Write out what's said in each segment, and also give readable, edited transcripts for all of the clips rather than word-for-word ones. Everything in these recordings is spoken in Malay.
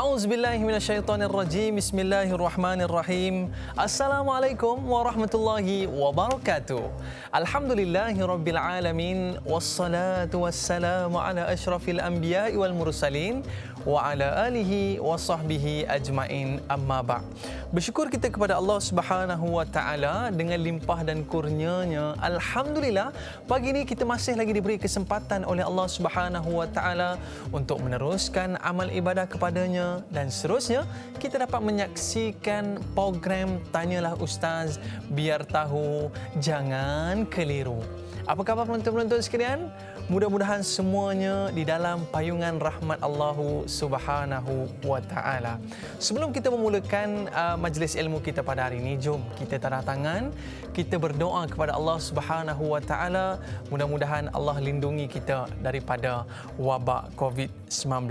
A'udzubillahi minasyaitonirrajim. Bismillahirrahmanirrahim. Assalamualaikum warahmatullahi wabarakatuh. Alhamdulillahirabbil alamin wassalatu wassalamu ala asyrafil anbiya'i wal mursalin wa ala alihi wa sahbihi ajmain, amma ba'd. Bersyukur kita kepada Allah Subhanahu wa taala dengan limpah dan kurnianya. Alhamdulillah, pagi ini kita masih lagi diberi kesempatan oleh Allah Subhanahu wa taala untuk meneruskan amal ibadah kepadanya, dan seterusnya kita dapat menyaksikan program Tanyalah Ustaz, biar tahu jangan keliru. Apa khabar penonton-penonton sekalian? Mudah-mudahan semuanya di dalam payungan rahmat Allah Subhanahu wa taala. Sebelum kita memulakan majlis ilmu kita pada hari ini, jom kita tadah tangan, kita berdoa kepada Allah Subhanahu wa taala, mudah-mudahan Allah lindungi kita daripada wabak COVID-19.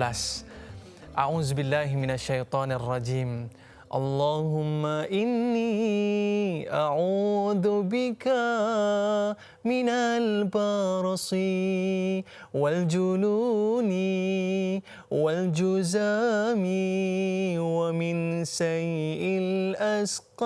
A'udzubillahi minasyaitonirrajim. Allahumma inni a'udzu bika minal barasi wal jununi wal juzami wa min sayyi'il asqam.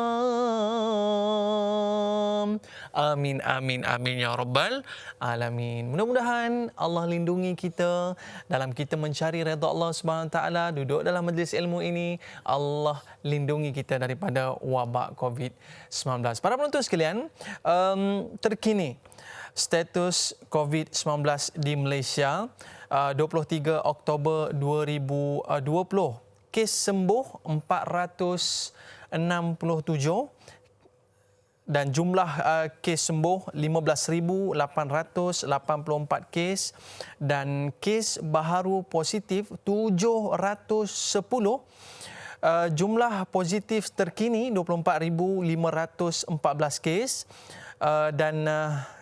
Amin, amin, amin ya rabbal alamin. Mudah-mudahan Allah lindungi kita dalam kita mencari redha Allah Subhanahu wa taala, duduk dalam majlis ilmu ini, Allah lindungi kita daripada wabak COVID-19. Para penonton sekalian, terkini status COVID-19 di Malaysia 23 Oktober 2020, kes sembuh 467 dan jumlah kes sembuh 15,884 kes, dan kes baharu positif 710. Jumlah positif terkini 24,514 kes, dan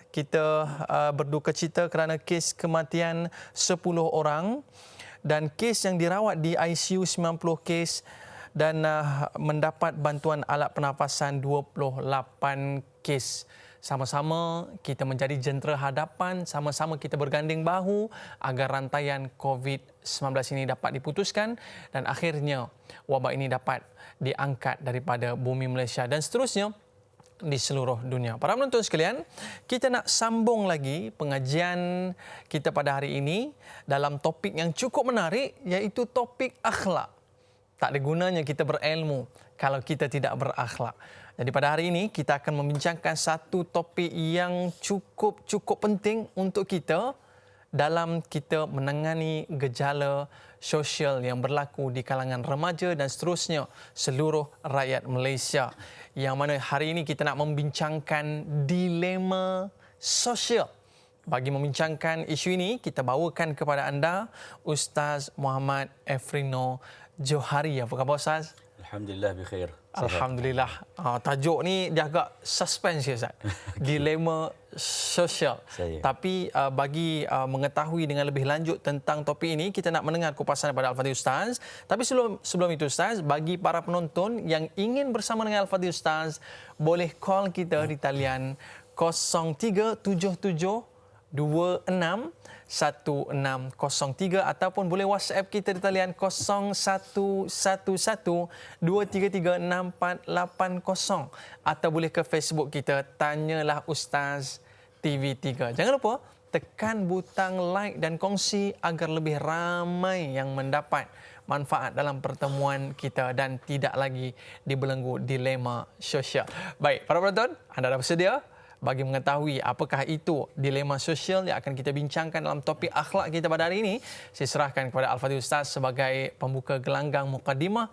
kita berduka cita kerana kes kematian 10 orang, dan kes yang dirawat di ICU 90 kes, dan mendapat bantuan alat pernafasan 28 kes. Sama-sama kita menjadi jentera hadapan, sama-sama kita berganding bahu agar rantaian COVID-19 ini dapat diputuskan dan akhirnya wabak ini dapat diangkat daripada bumi Malaysia dan seterusnya di seluruh dunia. Para penonton sekalian, kita nak sambung lagi pengajian kita pada hari ini dalam topik yang cukup menarik, iaitu topik akhlak. Tak ada gunanya kita berilmu kalau kita tidak berakhlak. Jadi pada hari ini kita akan membincangkan satu topik yang cukup penting untuk kita dalam kita menangani gejala sosial yang berlaku di kalangan remaja dan seterusnya seluruh rakyat Malaysia. Yang mana hari ini kita nak membincangkan dilema sosial. Bagi membincangkan isu ini, kita bawakan kepada anda Ustaz Muhammad Efrino Johari. Apa khabar Ustaz? Alhamdulillah bikhair. Alhamdulillah. Tajuk ni dia agak suspense ya Ustaz. Dilema sosial. Tapi bagi mengetahui dengan lebih lanjut tentang topik ini, kita nak mendengar kupasan daripada Al-Fadhil Ustaz. Tapi sebelum itu Ustaz, bagi para penonton yang ingin bersama dengan Al-Fadhil Ustaz, boleh call kita di talian 0377 261603 ataupun boleh WhatsApp kita di talian 0111233680 atau boleh ke Facebook kita Tanyalah Ustaz TV3. Jangan lupa tekan butang like dan kongsi agar lebih ramai yang mendapat manfaat dalam pertemuan kita dan tidak lagi dibelenggu dilema sosial. Baik, para penonton, anda dah bersedia? Bagi mengetahui apakah itu dilema sosial yang akan kita bincangkan dalam topik akhlak kita pada hari ini, saya serahkan kepada Al-Fadhil Ustaz sebagai pembuka gelanggang mukadimah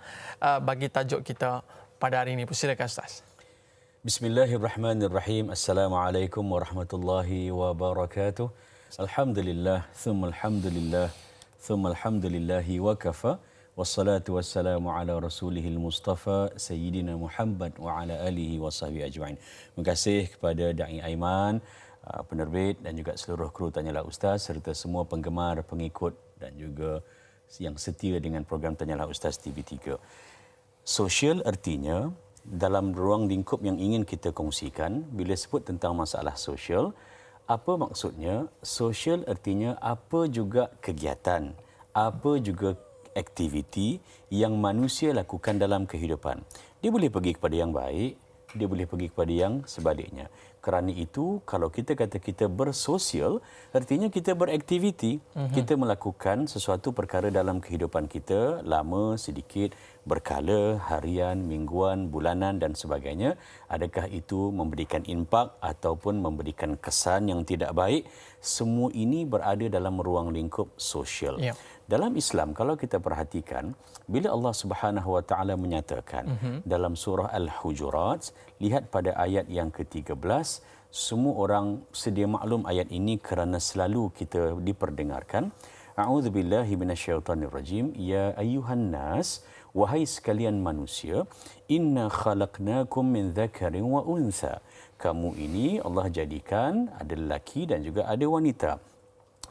bagi tajuk kita pada hari ini. Persilakan Ustaz. Bismillahirrahmanirrahim. Assalamualaikum warahmatullahi wabarakatuh. Alhamdulillah, thumma alhamdulillah, thumma alhamdulillahi wa kafa. Wassalatu wassalamu ala rasulihil mustafa Sayyidina Muhammad wa ala alihi wa sahbihi ajma'in. Terima kasih kepada Da'i Aiman, penerbit dan juga seluruh kru Tanyalah Ustaz serta semua penggemar, pengikut dan juga yang setia dengan program Tanyalah Ustaz TV3. Sosial artinya dalam ruang lingkup yang ingin kita kongsikan. Bila sebut tentang masalah sosial, apa maksudnya? Sosial artinya apa juga kegiatan, apa juga aktiviti yang manusia lakukan dalam kehidupan. Dia boleh pergi kepada yang baik, dia boleh pergi kepada yang sebaliknya. Kerana itu, kalau kita kata kita bersosial, artinya kita beraktiviti, kita melakukan sesuatu perkara dalam kehidupan kita, lama, sedikit, berkala, harian, mingguan, bulanan dan sebagainya. Adakah itu memberikan impak ataupun memberikan kesan yang tidak baik? Semua ini berada dalam ruang lingkup sosial. Ya. Dalam Islam, kalau kita perhatikan, bila Allah Subhanahu Wa Taala menyatakan dalam surah Al-Hujurat, lihat pada ayat yang ke-13, semua orang sedia maklum ayat ini kerana selalu kita diperdengarkan. A'udzubillahi minasyaitonirrajim. Ya ayyuhan nas, wahai sekalian manusia, inna khalaqnakum min dzakarin wa untha. Kamu ini Allah jadikan ada lelaki dan juga ada wanita.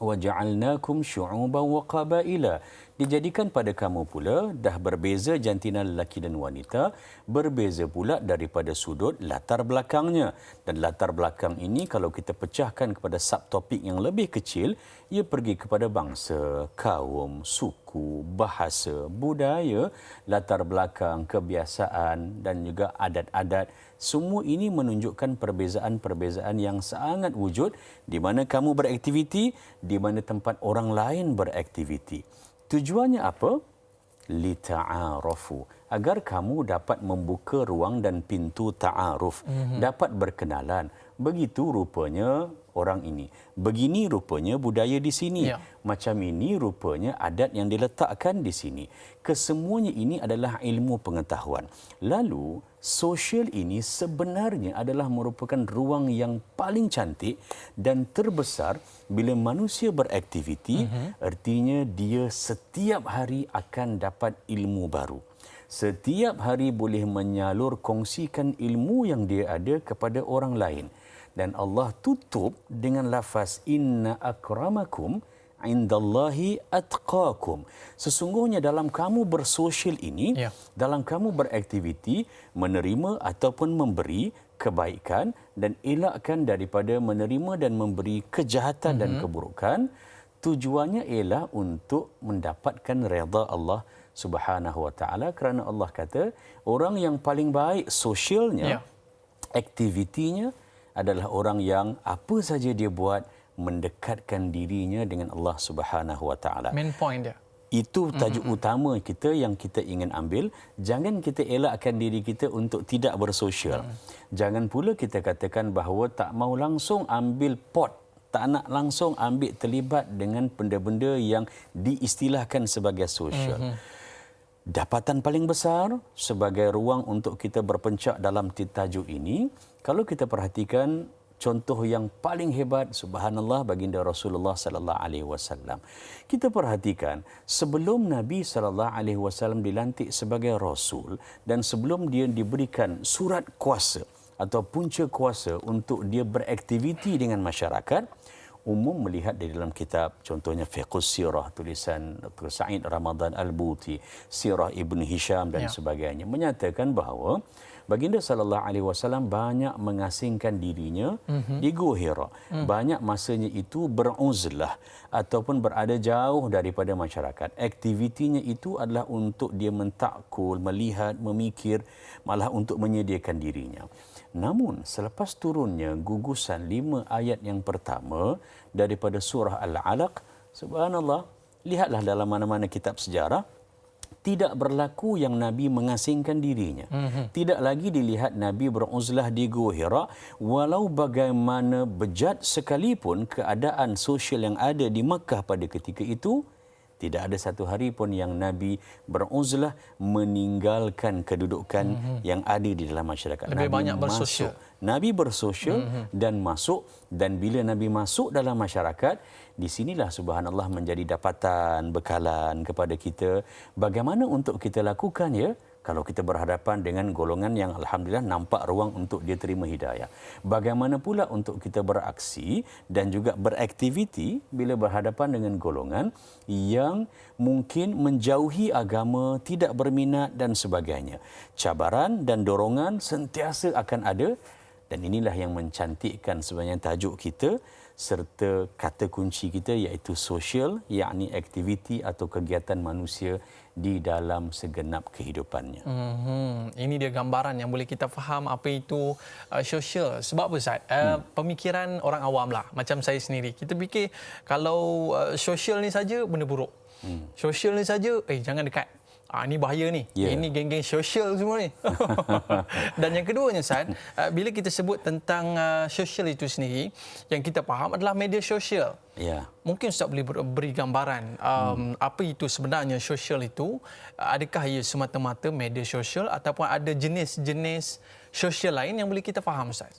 وَجَعَلْنَاكُمْ شُعُوبًا وَقَبَائِلًا. Dijadikan pada kamu pula dah berbeza jantina lelaki dan wanita, berbeza pula daripada sudut latar belakangnya. Dan latar belakang ini kalau kita pecahkan kepada subtopik yang lebih kecil, ia pergi kepada bangsa, kaum, suku, bahasa, budaya, latar belakang, kebiasaan dan juga adat-adat. Semua ini menunjukkan perbezaan-perbezaan yang sangat wujud di mana kamu beraktiviti, di mana tempat orang lain beraktiviti. Tujuannya apa? Lita'arafu. Agar kamu dapat membuka ruang dan pintu ta'aruf, dapat berkenalan. Begitu rupanya orang ini. Begini rupanya budaya di sini. Ya. Macam ini rupanya adat yang diletakkan di sini. Kesemuanya ini adalah ilmu pengetahuan. Lalu, sosial ini sebenarnya adalah merupakan ruang yang paling cantik dan terbesar bila manusia beraktiviti, artinya dia setiap hari akan dapat ilmu baru. Setiap hari boleh menyalur kongsikan ilmu yang dia ada kepada orang lain. Dan Allah tutup dengan lafaz inna akramakum indallahi atqakum. Sesungguhnya dalam kamu bersosial ini, dalam kamu beraktiviti, menerima ataupun memberi kebaikan dan elakkan daripada menerima dan memberi kejahatan dan keburukan, tujuannya ialah untuk mendapatkan redha Allah Subhanahu Wa Taala, kerana Allah kata orang yang paling baik sosialnya, aktivitinya adalah orang yang apa saja dia buat mendekatkan dirinya dengan Allah Subhanahu Wa Taala. Main point dia. Itu tajuk utama kita yang kita ingin ambil. Jangan kita elakkan diri kita untuk tidak bersosial. Jangan pula kita katakan bahawa tak mau langsung ambil pot, tak nak langsung ambil terlibat dengan benda-benda yang diistilahkan sebagai sosial. Dapatan paling besar sebagai ruang untuk kita berpencak dalam tajuk ini, kalau kita perhatikan contoh yang paling hebat, subhanallah, baginda Rasulullah sallallahu alaihi wasallam. Kita perhatikan sebelum Nabi sallallahu alaihi wasallam dilantik sebagai rasul dan sebelum dia diberikan surat kuasa atau punca kuasa untuk dia beraktiviti dengan masyarakat, umum melihat di dalam kitab contohnya Fiqh Sirah tulisan Dr. Sa'id Ramadan Al-Buti, Sirah Ibn Hisham dan sebagainya, menyatakan bahawa baginda sallallahu alaihi wasallam banyak mengasingkan dirinya di Gua Hira. Banyak masanya itu beruzlah ataupun berada jauh daripada masyarakat. Aktivitinya itu adalah untuk dia mentakul, melihat, memikir, malah untuk menyediakan dirinya. Namun selepas turunnya gugusan 5 ayat yang pertama daripada surah Al-Alaq, subhanallah, lihatlah dalam mana-mana kitab sejarah, tidak berlaku yang Nabi mengasingkan dirinya. Tidak lagi dilihat Nabi beruzlah di Gua Hira, walau bagaimana bejat sekalipun keadaan sosial yang ada di Makkah pada ketika itu, tidak ada satu hari pun yang Nabi beruzlah meninggalkan kedudukan yang ada di dalam masyarakat. Lebih Nabi banyak bersosial. Nabi bersosial dan masuk, dan bila Nabi masuk dalam masyarakat, di sinilah subhanallah menjadi dapatan, bekalan kepada kita bagaimana untuk kita lakukan ya kalau kita berhadapan dengan golongan yang alhamdulillah nampak ruang untuk dia terima hidayah. Bagaimana pula untuk kita beraksi dan juga beraktiviti bila berhadapan dengan golongan yang mungkin menjauhi agama, tidak berminat dan sebagainya. Cabaran dan dorongan sentiasa akan ada, dan inilah yang mencantikkan sebenarnya tajuk kita, serta kata kunci kita iaitu sosial, yakni aktiviti atau kegiatan manusia di dalam segenap kehidupannya. Ini dia gambaran yang boleh kita faham apa itu sosial. Sebab apa Ustaz? Pemikiran orang awam lah, macam saya sendiri. Kita fikir kalau sosial ni saja benda buruk. Sosial ni saja, jangan dekat. Ini bahaya ni. Yeah. Ini geng-geng sosial semua ni. Dan yang keduanya Ustaz, bila kita sebut tentang sosial itu sendiri, yang kita faham adalah media sosial. Ya. Mungkin Ustaz boleh beri gambaran apa itu sebenarnya sosial itu? Adakah ia semata-mata media sosial ataupun ada jenis-jenis sosial lain yang boleh kita faham Ustaz?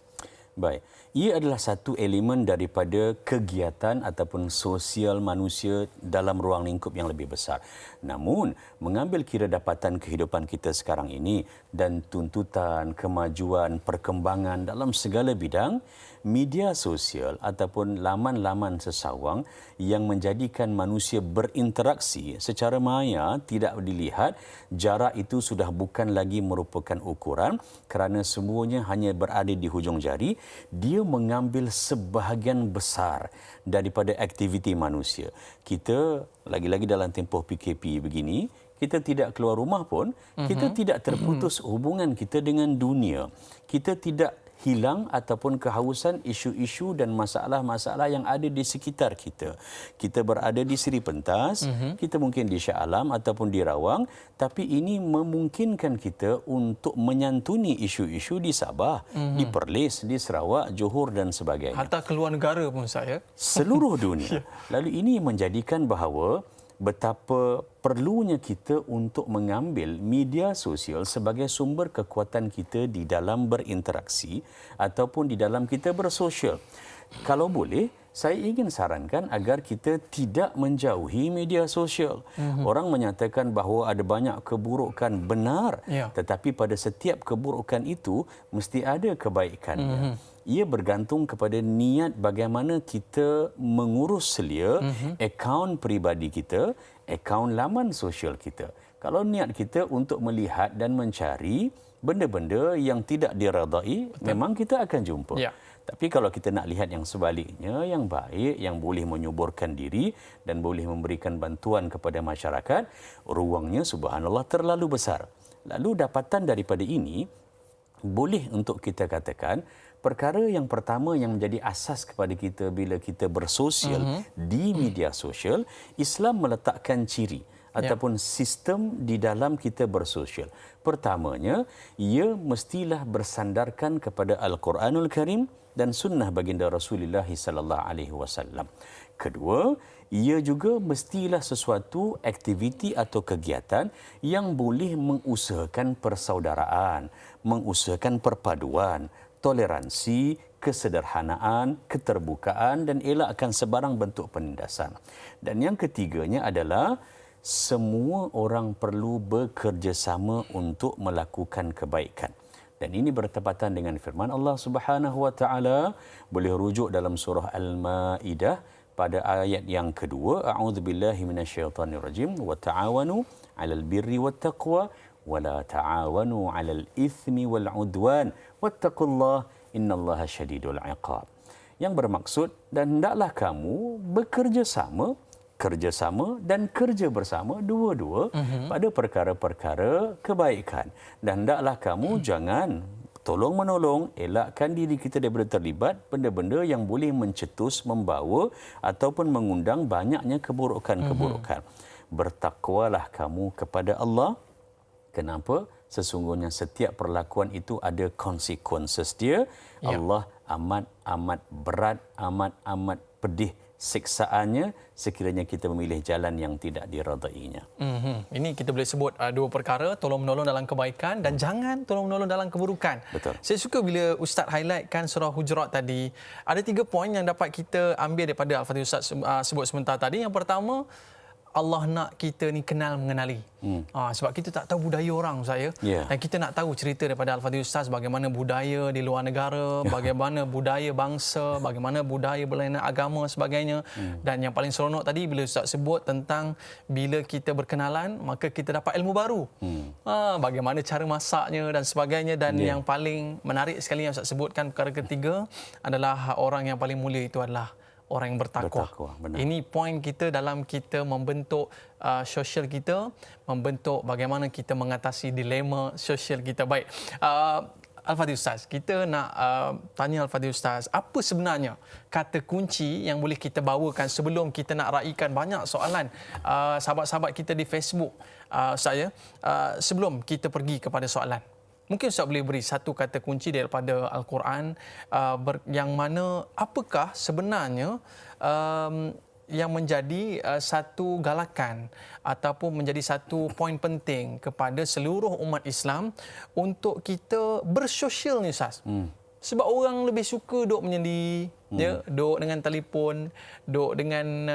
Baik. Ia adalah satu elemen daripada kegiatan ataupun sosial manusia dalam ruang lingkup yang lebih besar. Namun, mengambil kira dapatan kehidupan kita sekarang ini dan tuntutan, kemajuan, perkembangan dalam segala bidang, media sosial ataupun laman-laman sesawang yang menjadikan manusia berinteraksi secara maya tidak dilihat, jarak itu sudah bukan lagi merupakan ukuran kerana semuanya hanya berada di hujung jari. Dia mengambil sebahagian besar daripada aktiviti manusia. Kita lagi-lagi dalam tempoh PKP begini, kita tidak keluar rumah pun, kita tidak terputus hubungan kita dengan dunia. Kita tidak hilang ataupun kehausan isu-isu dan masalah-masalah yang ada di sekitar kita. Kita berada di Seri Pentas, kita mungkin di Shah Alam ataupun di Rawang, tapi ini memungkinkan kita untuk menyantuni isu-isu di Sabah, di Perlis, di Sarawak, Johor dan sebagainya. Hatta keluar negara pun saya. Seluruh dunia. Lalu ini menjadikan bahawa betapa perlunya kita untuk mengambil media sosial sebagai sumber kekuatan kita di dalam berinteraksi ataupun di dalam kita bersosial. Kalau boleh, saya ingin sarankan agar kita tidak menjauhi media sosial. Orang menyatakan bahawa ada banyak keburukan, benar. Tetapi pada setiap keburukan itu mesti ada kebaikannya. Ia bergantung kepada niat bagaimana kita mengurus selia akaun peribadi kita, akaun laman sosial kita. Kalau niat kita untuk melihat dan mencari benda-benda yang tidak diredai, memang kita akan jumpa. Tapi kalau kita nak lihat yang sebaliknya, yang baik, yang boleh menyuburkan diri dan boleh memberikan bantuan kepada masyarakat, ruangnya subhanallah terlalu besar. Lalu dapatan daripada ini, boleh untuk kita katakan, perkara yang pertama yang menjadi asas kepada kita bila kita bersosial di media sosial, Islam meletakkan ciri ataupun sistem di dalam kita bersosial. Pertamanya, ia mestilah bersandarkan kepada Al-Quranul Karim dan sunnah baginda Rasulullah sallallahu alaihi wasallam. Kedua, ia juga mestilah sesuatu aktiviti atau kegiatan yang boleh mengusahakan persaudaraan, mengusahakan perpaduan, toleransi, kesederhanaan, keterbukaan dan elakkan sebarang bentuk penindasan. Dan yang ketiganya adalah semua orang perlu bekerjasama untuk melakukan kebaikan. Dan ini bertepatan dengan firman Allah Subhanahu wa taala, boleh rujuk dalam surah Al-Maidah pada ayat yang kedua, a'udzubillahi minasyaitonirrajim, wa ta'awanu 'alal birri wattaqwa wa la ta'awanu 'alal itsmi wal 'udwan wattaqullaha innallaha syadidul 'iqab. Yang bermaksud, dan hendaklah kamu bekerjasama dan kerja bersama dua-dua pada perkara-perkara kebaikan. Dan hendaklah kamu jangan tolong-menolong, elakkan diri kita daripada terlibat benda-benda yang boleh mencetus, membawa ataupun mengundang banyaknya keburukan-keburukan. Bertakwalah kamu kepada Allah. Kenapa? Sesungguhnya setiap perlakuan itu ada consequences dia. Allah amat-amat berat, amat-amat pedih siksaannya sekiranya kita memilih jalan yang tidak diredainya. Ini kita boleh sebut dua perkara, tolong-menolong dalam kebaikan dan jangan tolong-menolong dalam keburukan. Betul. Saya suka bila Ustaz highlightkan surah Hujurat tadi. Ada 3 poin yang dapat kita ambil daripada Al-Fatihah Ustaz sebut sebentar tadi. Yang pertama, Allah nak kita ni kenal mengenali. Sebab kita tak tahu budaya orang saya. Dan kita nak tahu cerita daripada Al-Fatihah Ustaz bagaimana budaya di luar negara, bagaimana budaya bangsa, bagaimana budaya berlainan agama sebagainya. Dan yang paling seronok tadi bila Ustaz sebut tentang bila kita berkenalan maka kita dapat ilmu baru. Bagaimana cara masaknya dan sebagainya. Dan yang paling menarik sekali yang Ustaz sebutkan perkara ketiga adalah orang yang paling mulia itu adalah orang yang bertakwa. Benar. Ini poin kita dalam kita membentuk sosial kita, membentuk bagaimana kita mengatasi dilema sosial kita. Baik, Al-Fadhil Ustaz, kita nak tanya Al-Fadhil Ustaz, apa sebenarnya kata kunci yang boleh kita bawakan sebelum kita nak raikan banyak soalan sahabat-sahabat kita di Facebook sebelum kita pergi kepada soalan. Mungkin Ustaz boleh beri satu kata kunci daripada Al-Quran yang mana apakah sebenarnya yang menjadi satu galakan ataupun menjadi satu poin penting kepada seluruh umat Islam untuk kita bersosial ni, Ustaz. Sebab orang lebih suka duk menyendiri, duk dengan telefon, duk dengan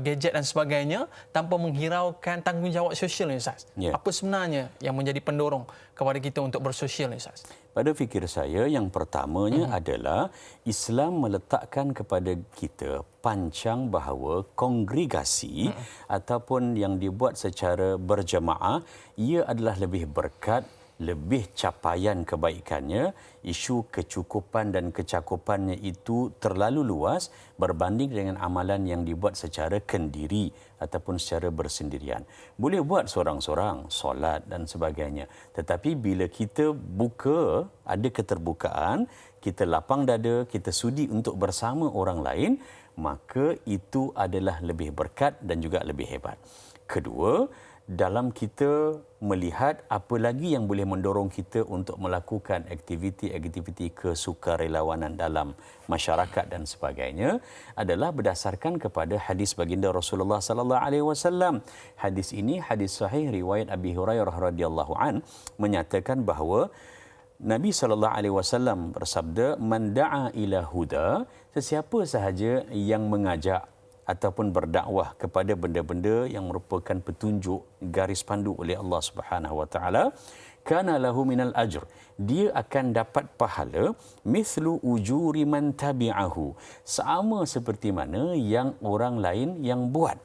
gadget dan sebagainya tanpa menghiraukan tanggungjawab sosial ni, Ustaz. Apa sebenarnya yang menjadi pendorong kepada kita untuk bersosial ni, Ustaz? Pada fikir saya, yang pertamanya adalah Islam meletakkan kepada kita pancang bahawa kongregasi ataupun yang dibuat secara berjemaah, ia adalah lebih berkat, lebih capaian kebaikannya, isu kecukupan dan kecakupannya itu terlalu luas berbanding dengan amalan yang dibuat secara kendiri ataupun secara bersendirian. Boleh buat seorang-seorang, solat dan sebagainya. Tetapi bila kita buka, ada keterbukaan, kita lapang dada, kita sudi untuk bersama orang lain, maka itu adalah lebih berkat dan juga lebih hebat. Kedua, dalam kita melihat apa lagi yang boleh mendorong kita untuk melakukan aktiviti-aktiviti kesukarelawanan dalam masyarakat dan sebagainya adalah berdasarkan kepada hadis baginda Rasulullah sallallahu alaihi wasallam. Hadis ini hadis sahih riwayat Abi Hurairah radhiyallahu an menyatakan bahawa Nabi sallallahu alaihi wasallam bersabda, "Man da'a ila huda", sesiapa sahaja yang mengajak ataupun berdakwah kepada benda-benda yang merupakan petunjuk garis pandu oleh Allah Subhanahu wa taala, kana lahu minal ajr, dia akan dapat pahala mithlu ujuri man tabi'ahu, sama seperti mana yang orang lain yang buat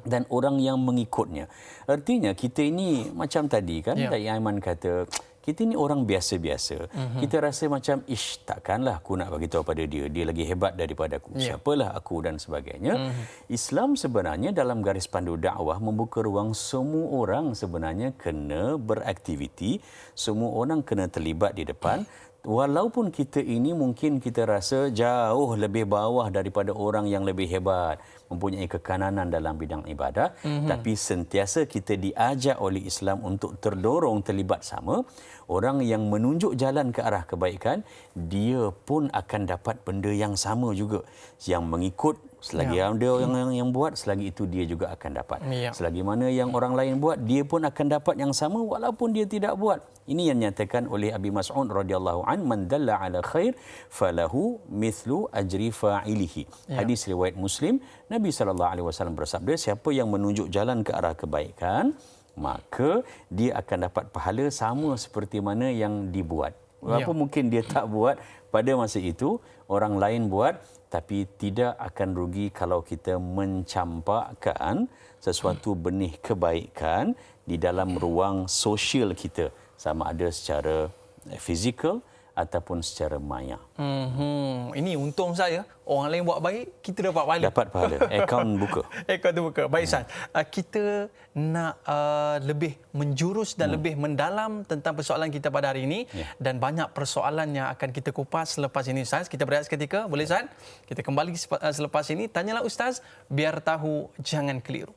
dan orang yang mengikutnya. Artinya kita ini macam tadi kan Da'i Aiman kata, kita ni orang biasa-biasa. Kita rasa macam, takkanlah aku nak bagi tahu pada dia, dia lagi hebat daripada aku. Siapalah aku dan sebagainya. Islam sebenarnya dalam garis pandu dakwah membuka ruang semua orang sebenarnya kena beraktiviti, semua orang kena terlibat di depan. Walaupun kita ini mungkin kita rasa jauh lebih bawah daripada orang yang lebih hebat, mempunyai kekananan dalam bidang ibadah, tapi sentiasa kita diajak oleh Islam untuk terdorong terlibat sama. Orang yang menunjuk jalan ke arah kebaikan, dia pun akan dapat benda yang sama juga. Yang mengikut, selagi ada orang yang buat, selagi itu dia juga akan dapat. Selagi mana yang orang lain buat, dia pun akan dapat yang sama walaupun dia tidak buat. Ini yang nyatakan oleh Abi Mas'ud radhiyallahu an, "Man dalla ala khair falahu mithlu ajri fa'ilihi." Hadis riwayat Muslim, Nabi sallallahu alaihi wasallam bersabda, siapa yang menunjuk jalan ke arah kebaikan, maka dia akan dapat pahala sama seperti mana yang dibuat. Walaupun mungkin dia tak buat pada masa itu, orang lain buat, tapi tidak akan rugi kalau kita mencampakkan sesuatu benih kebaikan di dalam ruang sosial kita, sama ada secara fizikal ataupun secara maya. Ini untung saya, orang lain buat baik, kita dapat pahala. Dapat pahala, akaun buka. Akaun tu buka. Baik Ustaz, kita nak lebih menjurus dan lebih mendalam tentang persoalan kita pada hari ini, dan banyak persoalan yang akan kita kupas selepas ini, Ustaz. Kita berehat seketika, boleh Ustaz? Kita kembali selepas ini. Tanyalah Ustaz, biar tahu jangan keliru.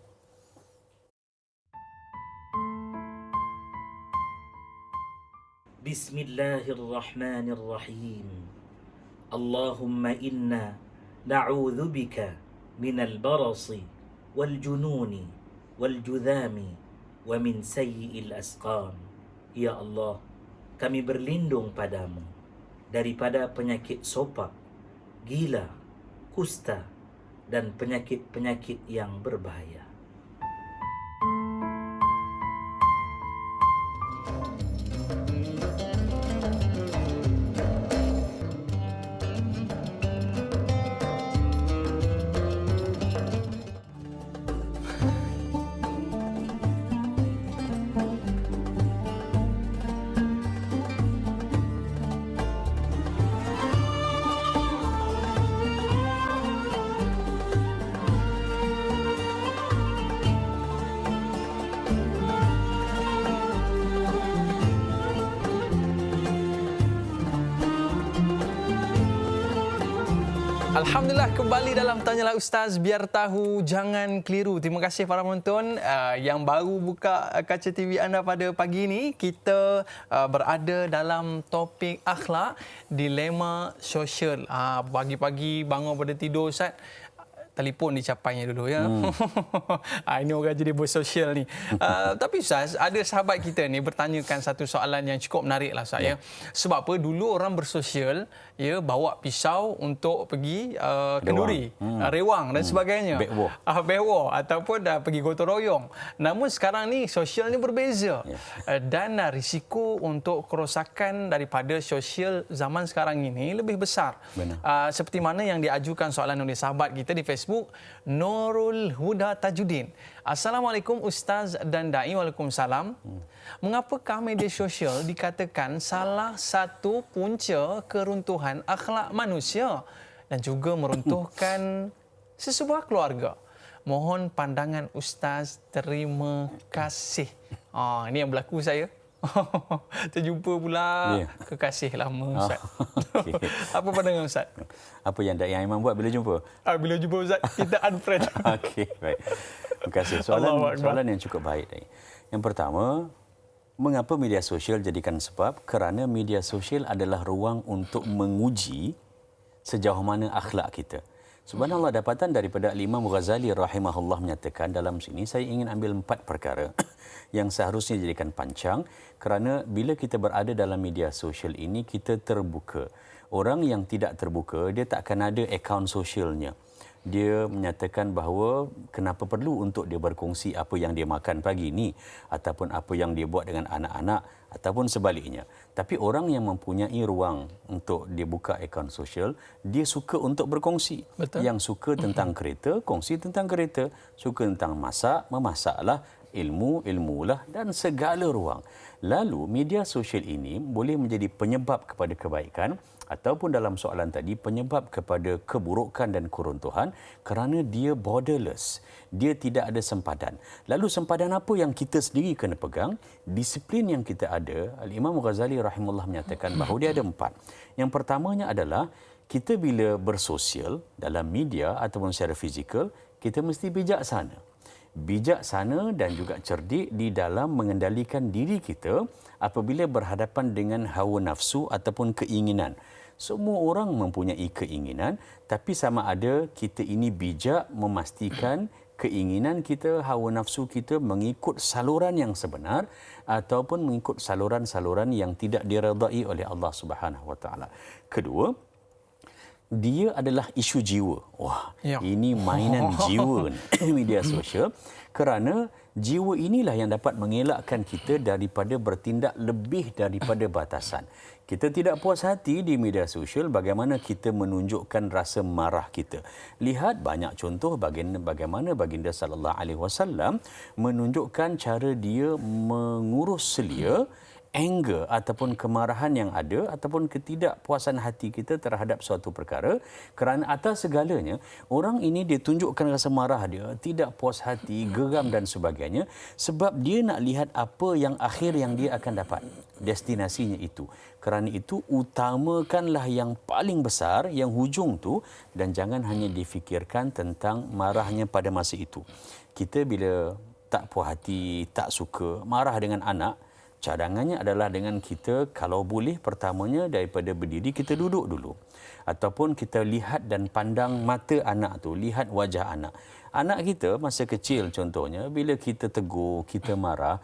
Bismillahirrahmanirrahim. Allahumma inna na'udzu bika minal barasi wal jununi wal judhami wa min sayyi'il asqam. Ya Allah, kami berlindung padamu daripada penyakit sopak, gila, kusta dan penyakit-penyakit yang berbahaya. Alhamdulillah kembali dalam Tanyalah Ustaz, biar tahu jangan keliru. Terima kasih para penonton yang baru buka kaca TV anda pada pagi ini. Kita berada dalam topik akhlak, dilema sosial. Pagi-pagi bangun pada tidur Ustaz, telefon dicapainya dulu ya. Ini orang jadi bersosial ni. Tapi Ustaz, ada sahabat kita ni bertanyakan satu soalan yang cukup menarik lah Ustaz ya. Sebab apa dulu orang bersosial ya bawa pisau untuk pergi kenduri, rewang dan sebagainya. Bekwo ataupun pergi gotong royong. Namun sekarang ni sosial ni berbeza. Dan risiko untuk kerosakan daripada sosial zaman sekarang ini lebih besar. Seperti mana yang diajukan soalan oleh sahabat kita di Facebook, Nurul Huda Tajuddin. Assalamualaikum Ustaz dan Da'i. Waalaikumsalam. Mengapakah media sosial dikatakan salah satu punca keruntuhan akhlak manusia dan juga meruntuhkan sesebuah keluarga? Mohon pandangan Ustaz. Terima kasih. Ini yang berlaku saya. Terjumpa pula kekasih lama Ustaz. Okay. Apa pandangan Ustaz? Apa yang Da'i Aiman buat bila jumpa? Bila jumpa Ustaz, kita unfriend. Okey, baik. Terima kasih. Soalan yang cukup baik Da'i. Yang pertama, mengapa media sosial jadikan sebab? Kerana media sosial adalah ruang untuk menguji sejauh mana akhlak kita. Subhanallah, dapatan daripada Imam Ghazali rahimahullah menyatakan dalam sini, saya ingin ambil 4 perkara yang seharusnya dijadikan pancang, kerana bila kita berada dalam media sosial ini, kita terbuka. Orang yang tidak terbuka, dia tak akan ada akaun sosialnya. Dia menyatakan bahawa kenapa perlu untuk dia berkongsi apa yang dia makan pagi ini, ataupun apa yang dia buat dengan anak-anak, ataupun sebaliknya. Tapi orang yang mempunyai ruang untuk dia buka akaun sosial, dia suka untuk berkongsi. Betul. Yang suka tentang kereta, kongsi tentang kereta. Suka tentang masak, memasaklah. Ilmu, ilmulah, dan segala ruang. Lalu media sosial ini boleh menjadi penyebab kepada kebaikan ataupun dalam soalan tadi penyebab kepada keburukan dan keruntuhan kerana dia borderless. Dia tidak ada sempadan. Lalu sempadan apa yang kita sendiri kena pegang? Disiplin yang kita ada. Al-Imam Ghazali rahimahullah menyatakan bahawa dia ada 4. Yang pertamanya adalah kita bila bersosial dalam media ataupun secara fizikal, kita mesti bijaksana. Bijaksana dan juga cerdik di dalam mengendalikan diri kita apabila berhadapan dengan hawa nafsu ataupun keinginan. Semua orang mempunyai keinginan, tapi sama ada kita ini bijak memastikan keinginan kita, hawa nafsu kita mengikut saluran yang sebenar ataupun mengikut saluran-saluran yang tidak diredai oleh Allah Subhanahu Wa Taala. Kedua, dia adalah isu jiwa. Ini mainan jiwa media sosial, kerana jiwa inilah yang dapat mengelakkan kita daripada bertindak lebih daripada batasan. Kita tidak puas hati di media sosial bagaimana kita menunjukkan rasa marah kita. Lihat banyak contoh bagaimana baginda sallallahu alaihi wasallam menunjukkan cara dia mengurus selia anger ataupun kemarahan yang ada ataupun ketidakpuasan hati kita terhadap suatu perkara, kerana atas segalanya orang ini dia tunjukkan rasa marah dia, tidak puas hati, geram dan sebagainya, sebab dia nak lihat apa yang akhir yang dia akan dapat, destinasinya itu. Kerana itu utamakanlah yang paling besar, yang hujung tu, dan jangan hanya difikirkan tentang marahnya pada masa itu. Kita bila tak puas hati, tak suka, marah dengan anak, cadangannya adalah dengan kita, kalau boleh pertamanya daripada berdiri kita duduk dulu. Ataupun kita lihat dan pandang mata anak tu, lihat wajah anak. Anak kita masa kecil contohnya, bila kita tegur, kita marah,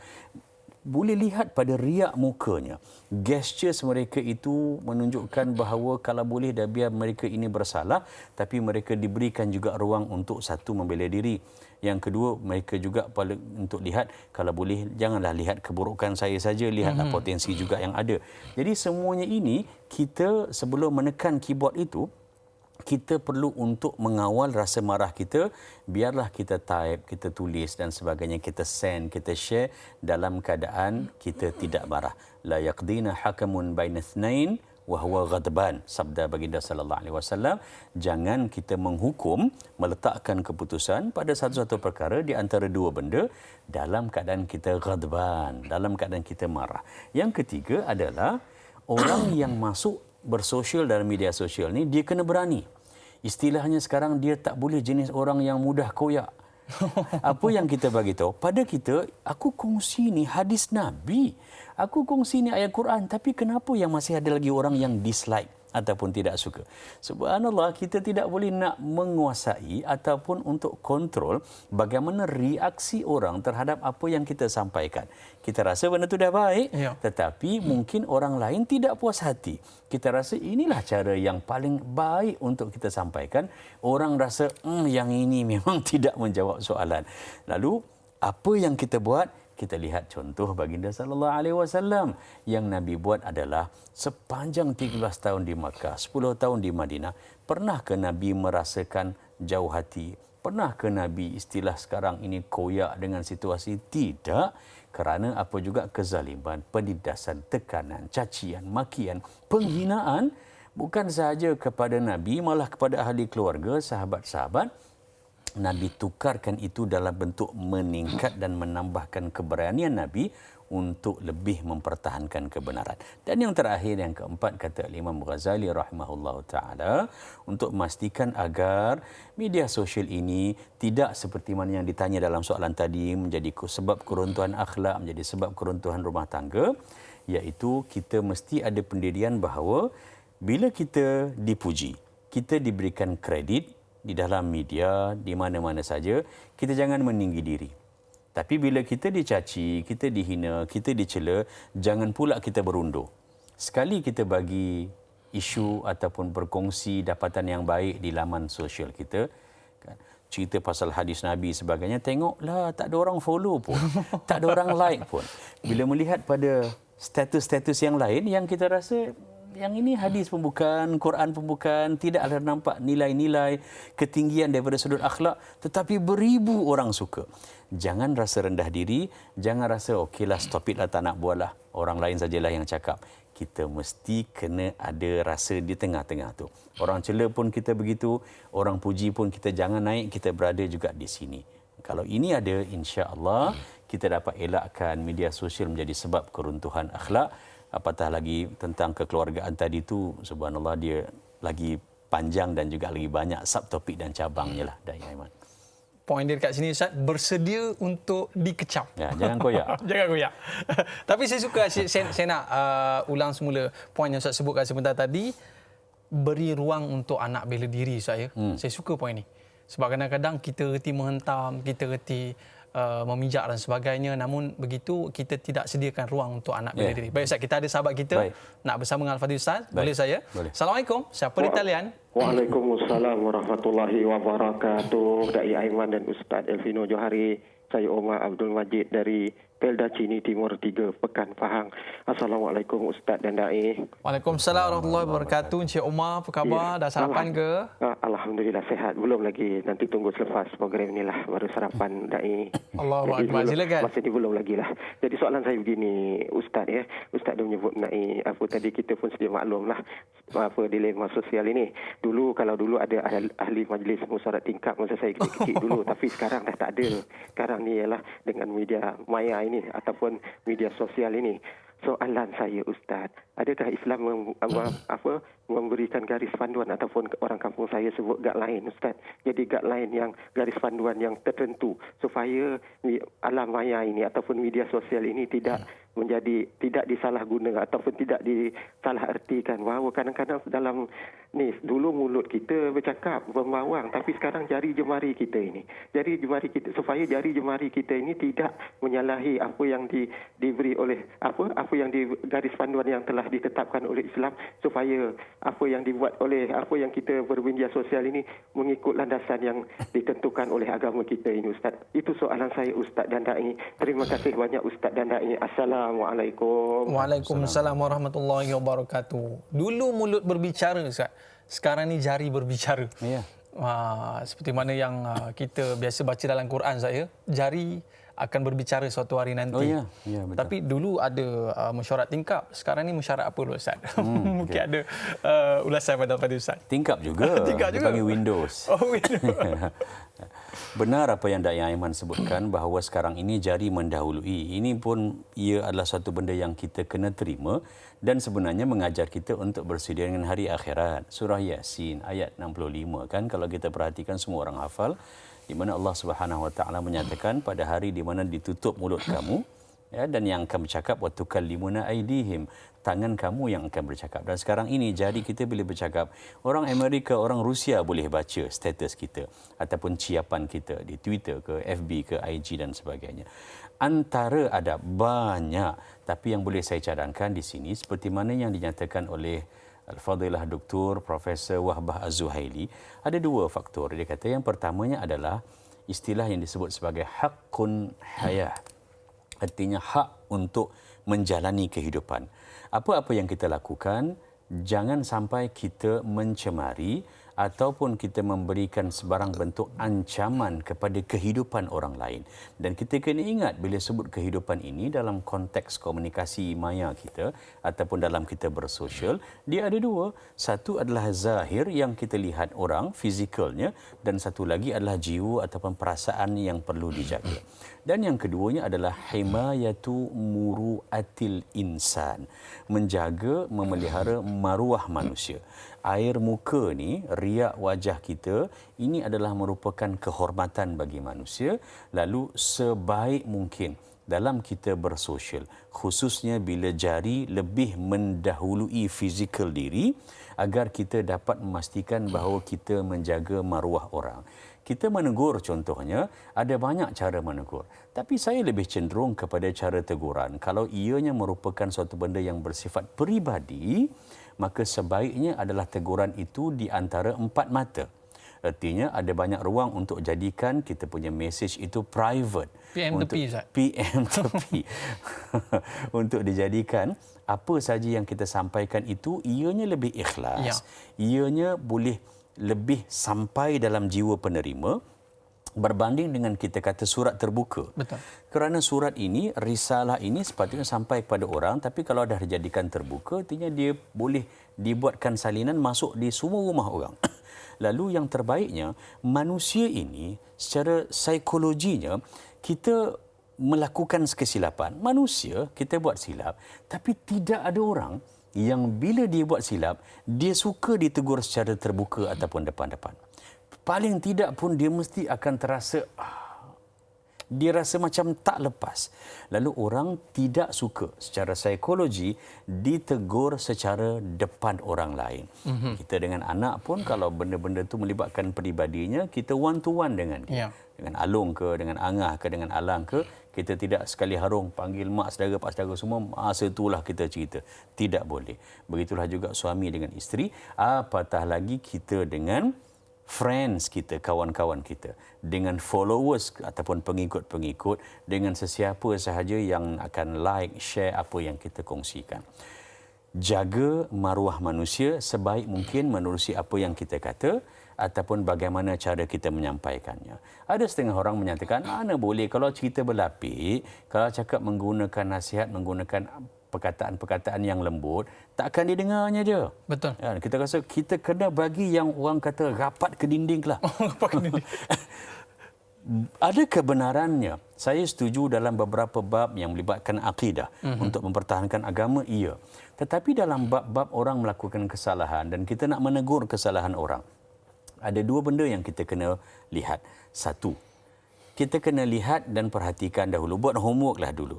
boleh lihat pada riak mukanya. Gestures mereka itu menunjukkan bahawa kalau boleh dah biar mereka ini bersalah, tapi mereka diberikan juga ruang untuk satu membela diri. Yang kedua, mereka juga untuk lihat, kalau boleh janganlah lihat keburukan saya saja, lihatlah potensi juga yang ada. Jadi semuanya ini, kita sebelum menekan keyboard itu, kita perlu untuk mengawal rasa marah kita. Biarlah kita type, kita tulis dan sebagainya, kita send, kita share dalam keadaan kita tidak marah. La yaqdina hakamun baina ithnain wa huwa ghadban, sabda baginda sallallahu alaihi wasallam. Jangan kita menghukum, meletakkan keputusan pada satu-satu perkara di antara dua benda dalam keadaan kita ghadban, dalam keadaan kita marah. Yang ketiga adalah orang yang masuk bersosial dalam media sosial ni, dia kena berani. Istilahnya sekarang dia tak boleh jenis orang yang mudah koyak. Apa yang kita bagi tahu pada kita, aku kongsi ni hadis Nabi, aku kongsi ni ayat Quran, tapi kenapa yang masih ada lagi orang yang dislike ataupun tidak suka? Subhanallah, kita tidak boleh nak menguasai ataupun untuk kontrol bagaimana reaksi orang terhadap apa yang kita sampaikan. Kita rasa benda tu dah baik, tetapi mungkin orang lain tidak puas hati. Kita rasa inilah cara yang paling baik untuk kita sampaikan. Orang rasa yang ini memang tidak menjawab soalan. Lalu apa yang kita buat? Kita lihat contoh baginda sallallahu alaihi wasallam yang Nabi buat adalah sepanjang 13 tahun di Makkah, 10 tahun di Madinah, pernah ke Nabi merasakan jauh hati? Pernah ke Nabi istilah sekarang ini koyak dengan situasi? Tidak. Kerana apa juga kezaliman, penindasan, tekanan, cacian, makian, penghinaan bukan sahaja kepada Nabi, malah kepada ahli keluarga, sahabat-sahabat. Nabi tukarkan itu dalam bentuk meningkat dan menambahkan keberanian Nabi untuk lebih mempertahankan kebenaran. Dan yang terakhir, yang keempat, kata Imam Ghazali rahimahullah ta'ala, untuk memastikan agar media sosial ini tidak seperti mana yang ditanya dalam soalan tadi, menjadi sebab keruntuhan akhlak, menjadi sebab keruntuhan rumah tangga, iaitu kita mesti ada pendirian bahawa bila kita dipuji, kita diberikan kredit di dalam media, di mana-mana saja, kita jangan meninggi diri. Tapi bila kita dicaci, kita dihina, kita dicela, jangan pula kita berundur. Sekali kita bagi isu ataupun berkongsi dapatan yang baik di laman sosial kita, cerita pasal hadis Nabi sebagainya, tengoklah tak ada orang follow pun, tak ada orang like pun. Bila melihat pada status-status yang lain yang kita rasa yang ini hadis pun bukan, Quran pun bukan, tidak ada nampak nilai-nilai ketinggian daripada sudut akhlak, tetapi beribu orang suka. Jangan rasa rendah diri, jangan rasa okeylah, stop it lah, tak nak buatlah, orang lain sajalah yang cakap. Kita mesti kena ada rasa di tengah-tengah tu. Orang cela pun kita begitu, orang puji pun kita jangan naik, kita berada juga di sini. Kalau ini ada, insya-Allah kita dapat elakkan media sosial menjadi sebab keruntuhan akhlak. Apatah lagi tentang kekeluargaan tadi tu, subhanallah, dia lagi panjang dan juga lagi banyak subtopik dan cabangnya lah, Dai Aiman. Poin dia dekat sini, Ustaz, bersedia untuk dikecam. Ya, jangan koyak. Jangan koyak. Tapi saya suka, saya nak ulang semula poin yang Ustaz sebutkan sebentar tadi, beri ruang untuk anak bela diri, Ustaz. Saya suka poin ni. Sebab kadang-kadang kita reti menghentam, kita reti memijak dan sebagainya, namun begitu kita tidak sediakan ruang untuk anak bela diri. Baik Ustaz, kita ada sahabat kita nak bersama dengan Al-Fadhil Ustaz. Boleh saya? Boleh. Assalamualaikum. Siapa di talian? Waalaikumsalam warahmatullahi wabarakatuh. Dai Aiman dan Ustaz Elvino Johari. Saya Omar Abdul Majid dari Pelda Cini Timur 3, Pekan Pahang. Assalamualaikum Ustaz dan Dai. Waalaikumsalam warahmatullahi wabarakatuh. Encik Omar, apa khabar? Dah sarapan ke? Alhamdulillah sehat. Belum lagi. Nanti tunggu selepas program inilah baru sarapan Dai. Allahu Akbar. Silakan. Masa ni belum lagi lah. Jadi soalan saya begini, Ustaz ya. Ustaz dah menyebut mengenai apa tadi, kita pun sedia maklum lah apa dilema sosial ini. Dulu kalau dulu ada ahli majlis musyawarah tingkap masa saya kecil-kecil dulu, tapi sekarang dah tak ada. Sekarang ni ialah dengan media maya ini ataupun media sosial ini. Soalan saya Ustaz, adakah Islam memberikan garis panduan ataupun orang kampung saya sebut guideline Ustaz. Jadi guideline yang garis panduan yang tertentu supaya alam maya ini ataupun media sosial ini tidak disalahguna ataupun tidak disalahertikan. Bahawa kadang-kadang dalam ni dulu mulut kita bercakap berbawang, tapi sekarang jari jemari kita ini. Jari jemari kita, supaya jari jemari kita ini tidak menyalahi apa yang diberi oleh apa yang di garis panduan yang telah ditetapkan oleh Islam, supaya apa yang dibuat oleh apa yang kita bermedia sosial ini mengikut landasan yang ditentukan oleh agama kita ini Ustaz. Itu soalan saya Ustaz dan Dai. Terima kasih banyak Ustaz dan Dai. Assalamualaikum. Waalaikumsalam warahmatullahi wabarakatuh. Dulu mulut berbicara Ustaz, sekarang ni jari berbicara. Ya. Seperti mana yang kita biasa baca dalam Quran saya, jari akan berbicara suatu hari nanti. Oh ya, ya betul. Tapi dulu ada mesyuarat tingkap. Sekarang ni mesyuarat apa dulu Ustaz? Mungkin ada ulasan pada Ustaz. Tingkap juga. Tingkap juga. Dipanggil Windows. Oh, Windows. Benar apa yang Dai Aiman sebutkan bahawa sekarang ini jari mendahului. Ini pun ia adalah satu benda yang kita kena terima dan sebenarnya mengajar kita untuk bersedia dengan hari akhirat. Surah Yasin ayat 65 kan, kalau kita perhatikan semua orang hafal, di mana Allah Subhanahu Wa Taala menyatakan pada hari di mana ditutup mulut kamu, ya, dan yang akan bercakap wa tukallimuna aydihim, tangan kamu yang akan bercakap. Dan sekarang ini jari kita boleh bercakap. Orang Amerika, orang Rusia boleh baca status kita ataupun ciapan kita di Twitter ke FB ke IG dan sebagainya. Antara ada banyak, tapi yang boleh saya cadangkan di sini seperti mana yang dinyatakan oleh Al-Fadilah Dr. Profesor Wahbah Az-Zuhaili, ada dua faktor. Dia kata yang pertamanya adalah istilah yang disebut sebagai haqqun hayah. Artinya hak untuk menjalani kehidupan. Apa-apa yang kita lakukan, jangan sampai kita mencemari ataupun kita memberikan sebarang bentuk ancaman kepada kehidupan orang lain. Dan kita kena ingat bila sebut kehidupan ini dalam konteks komunikasi maya kita ataupun dalam kita bersosial, dia ada dua. Satu adalah zahir yang kita lihat orang, fizikalnya, dan satu lagi adalah jiwa ataupun perasaan yang perlu dijaga. Dan yang keduanya adalah himayatu muru'atil insan, menjaga, memelihara maruah manusia. Air muka ni, riak wajah kita, ini adalah merupakan kehormatan bagi manusia. Lalu sebaik mungkin dalam kita bersosial, khususnya bila jari lebih mendahului fizikal diri, agar kita dapat memastikan bahawa kita menjaga maruah orang. Kita menegur contohnya, ada banyak cara menegur. Tapi saya lebih cenderung kepada cara teguran. Kalau ianya merupakan suatu benda yang bersifat peribadi, maka sebaiknya adalah teguran itu di antara empat mata. Artinya ada banyak ruang untuk jadikan kita punya message itu private. PM untuk tepi, Ustaz. PM tepi. Untuk dijadikan apa saja yang kita sampaikan itu ianya lebih ikhlas. Ya. Ianya boleh lebih sampai dalam jiwa penerima berbanding dengan kita kata surat terbuka. Betul. Kerana surat ini, risalah ini sepatutnya sampai pada orang, tapi kalau dah dijadikan terbuka, artinya dia boleh dibuatkan salinan masuk di semua rumah orang. Lalu yang terbaiknya, manusia ini secara psikologinya, kita melakukan kesilapan. Manusia, kita buat silap, tapi tidak ada orang yang bila dia buat silap, dia suka ditegur secara terbuka ataupun depan-depan. Paling tidak pun dia mesti akan terasa, dia rasa macam tak lepas. Lalu orang tidak suka secara psikologi ditegur secara depan orang lain. Kita dengan anak pun kalau benda-benda tu melibatkan peribadinya, kita one to one dengan dia. Dengan Alung ke, dengan Angah ke, dengan Alang ke, kita tidak sekali harung panggil mak saudara, pak saudara semua, masa itulah kita cerita. Tidak boleh. Begitulah juga suami dengan isteri, apatah lagi kita dengan friends kita, kawan-kawan kita, dengan followers ataupun pengikut-pengikut, dengan sesiapa sahaja yang akan like, share apa yang kita kongsikan. Jaga maruah manusia sebaik mungkin menerusi apa yang kita kata ataupun bagaimana cara kita menyampaikannya. Ada setengah orang menyatakan, mana boleh kalau cerita berlapik, kalau cakap menggunakan nasihat, menggunakan perkataan-perkataan yang lembut, takkan didengarnya dia. Betul. Ya, kita rasa kita kena bagi yang orang kata rapat ke dinding lah. Rapat ke dinding. Ada kebenarannya. Saya setuju dalam beberapa bab yang melibatkan akidah untuk mempertahankan agama, iya. Tetapi dalam bab-bab orang melakukan kesalahan dan kita nak menegur kesalahan orang, ada dua benda yang kita kena lihat. Satu, kita kena lihat dan perhatikan dahulu. Buat homework lah dulu.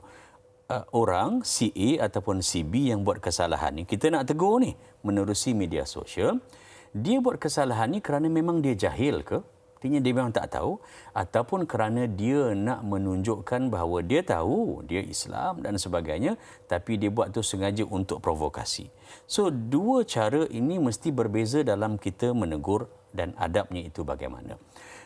Orang si A ataupun si B yang buat kesalahan ni, kita nak tegur ni menerusi media sosial, dia buat kesalahan ni kerana memang dia jahil ke? Artinya dia memang tak tahu, ataupun kerana dia nak menunjukkan bahawa dia tahu, dia Islam dan sebagainya, tapi dia buat tu sengaja untuk provokasi. So, dua cara ini mesti berbeza dalam kita menegur dan adabnya itu bagaimana.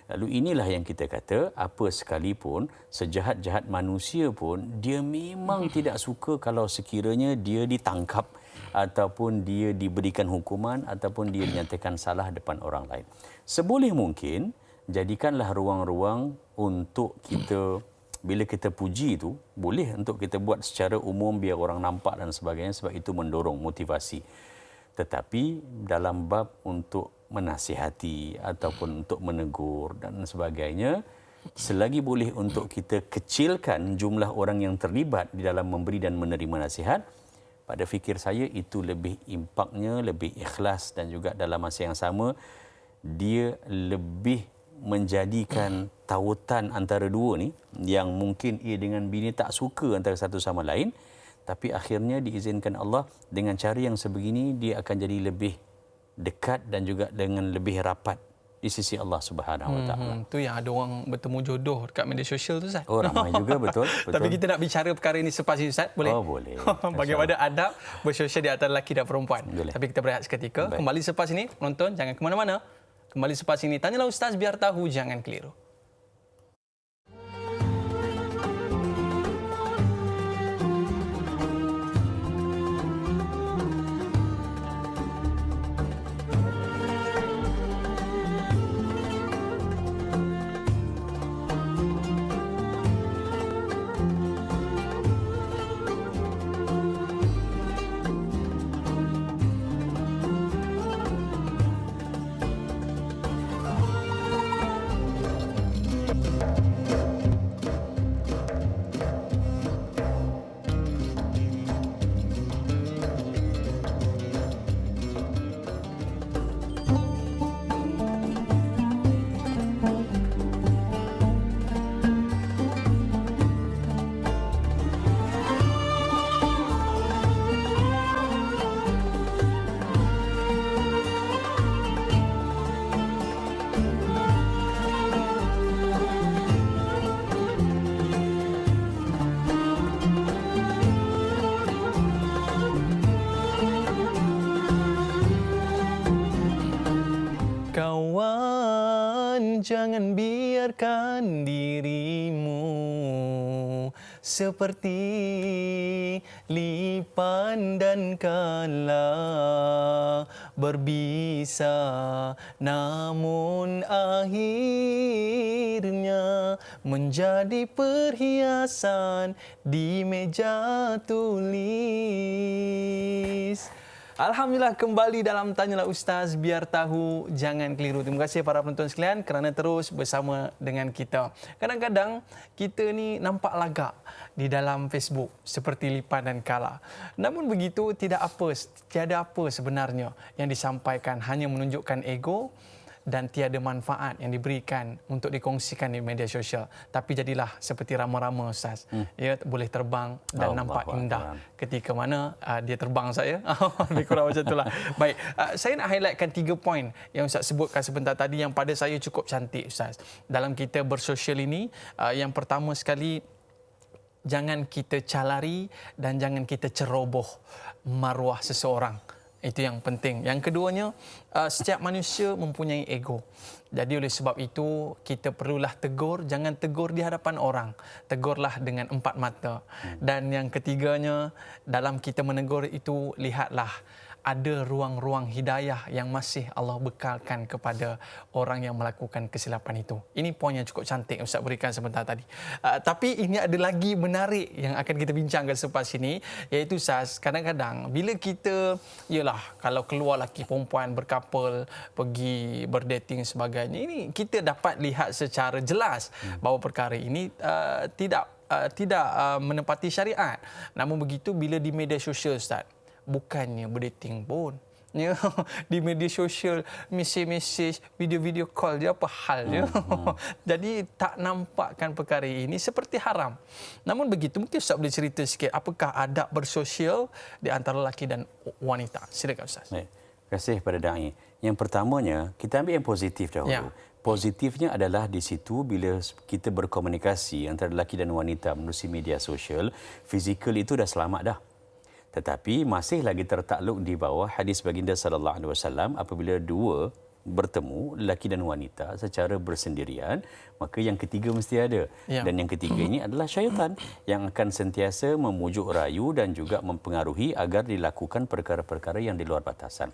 Lalu inilah yang kita kata, apa sekalipun sejahat-jahat manusia pun, dia memang tidak suka kalau sekiranya dia ditangkap ataupun dia diberikan hukuman ataupun dia dinyatakan salah depan orang lain. Seboleh mungkin, jadikanlah ruang-ruang untuk kita bila kita puji itu boleh untuk kita buat secara umum biar orang nampak dan sebagainya, sebab itu mendorong motivasi. Tetapi dalam bab untuk menasihati ataupun untuk menegur dan sebagainya, selagi boleh untuk kita kecilkan jumlah orang yang terlibat di dalam memberi dan menerima nasihat, pada fikir saya itu lebih impaknya, lebih ikhlas, dan juga dalam masa yang sama dia lebih menjadikan tautan antara dua ni yang mungkin ia dengan bini tak suka antara satu sama lain, tapi akhirnya diizinkan Allah dengan cara yang sebegini dia akan jadi lebih dekat dan juga dengan lebih rapat di sisi Allah Subhanahu Wa Taala. Tu yang ada orang bertemu jodoh dekat media sosial tu, Ustaz. Oh, ramai juga, betul. Tapi kita nak bicara perkara ini selepas ini, Ustaz, boleh? Oh, boleh. Bagaimana adab bersosial di antara lelaki dan perempuan. Boleh. Tapi kita berehat seketika. Baik. Kembali selepas ini, penonton jangan ke mana-mana. Kembali selepas ini, tanyalah Ustaz biar tahu, jangan keliru. Kawan, jangan biarkan dirimu seperti lipan dan kala berbisa, namun akhirnya menjadi perhiasan di meja tulis. Alhamdulillah, kembali dalam Tanyalah Ustaz biar tahu, jangan keliru. Terima kasih para penonton sekalian kerana terus bersama dengan kita. Kadang-kadang kita ni nampak lagak di dalam Facebook seperti lipan dan kala. Namun begitu tiada apa sebenarnya yang disampaikan, hanya menunjukkan ego dan tiada manfaat yang diberikan untuk dikongsikan di media sosial. Tapi jadilah seperti rama-rama, Ustaz. Ya, boleh terbang dan nampak indah. Ketika mana dia terbang saya. Lebih kurang macam itulah. Baik, saya nak highlightkan 3 poin yang Ustaz sebutkan sebentar tadi yang pada saya cukup cantik, Ustaz. Dalam kita bersosial ini, yang pertama sekali, jangan kita calari dan jangan kita ceroboh maruah seseorang. Itu yang penting. Yang keduanya, setiap manusia mempunyai ego. Jadi oleh sebab itu, kita perlulah tegur. Jangan tegur di hadapan orang. Tegurlah dengan 4 mata. Dan yang ketiganya, dalam kita menegur itu, lihatlah ada ruang-ruang hidayah yang masih Allah bekalkan kepada orang yang melakukan kesilapan itu. Ini poin yang cukup cantik Ustaz berikan sebentar tadi. Tapi ini ada lagi menarik yang akan kita bincangkan selepas ini, iaitu Ustaz, kadang-kadang bila kita, yalah, kalau keluar lelaki perempuan berkapal, pergi berdating sebagainya, ini kita dapat lihat secara jelas bahawa perkara ini tidak menepati syariat. Namun begitu bila di media sosial, Ustaz, bukannya berdating pun. Ya, di media sosial, mesej-mesej, video-video call je, apa hal je. Jadi tak nampakkan perkara ini seperti haram. Namun begitu, mungkin Ustaz boleh cerita sikit apakah adab bersosial di antara lelaki dan wanita. Silakan Ustaz. Baik. Terima kasih kepada Da'i. Yang pertamanya, kita ambil yang positif dahulu. Ya. Positifnya adalah di situ bila kita berkomunikasi antara lelaki dan wanita melalui media sosial, fizikal itu dah selamat dah. Tetapi masih lagi tertakluk di bawah hadis baginda sallallahu alaihi wasallam, apabila dua bertemu, lelaki dan wanita secara bersendirian, maka yang ketiga mesti ada. Ya. Dan yang ketiga ini adalah syaitan yang akan sentiasa memujuk rayu dan juga mempengaruhi agar dilakukan perkara-perkara yang di luar batasan.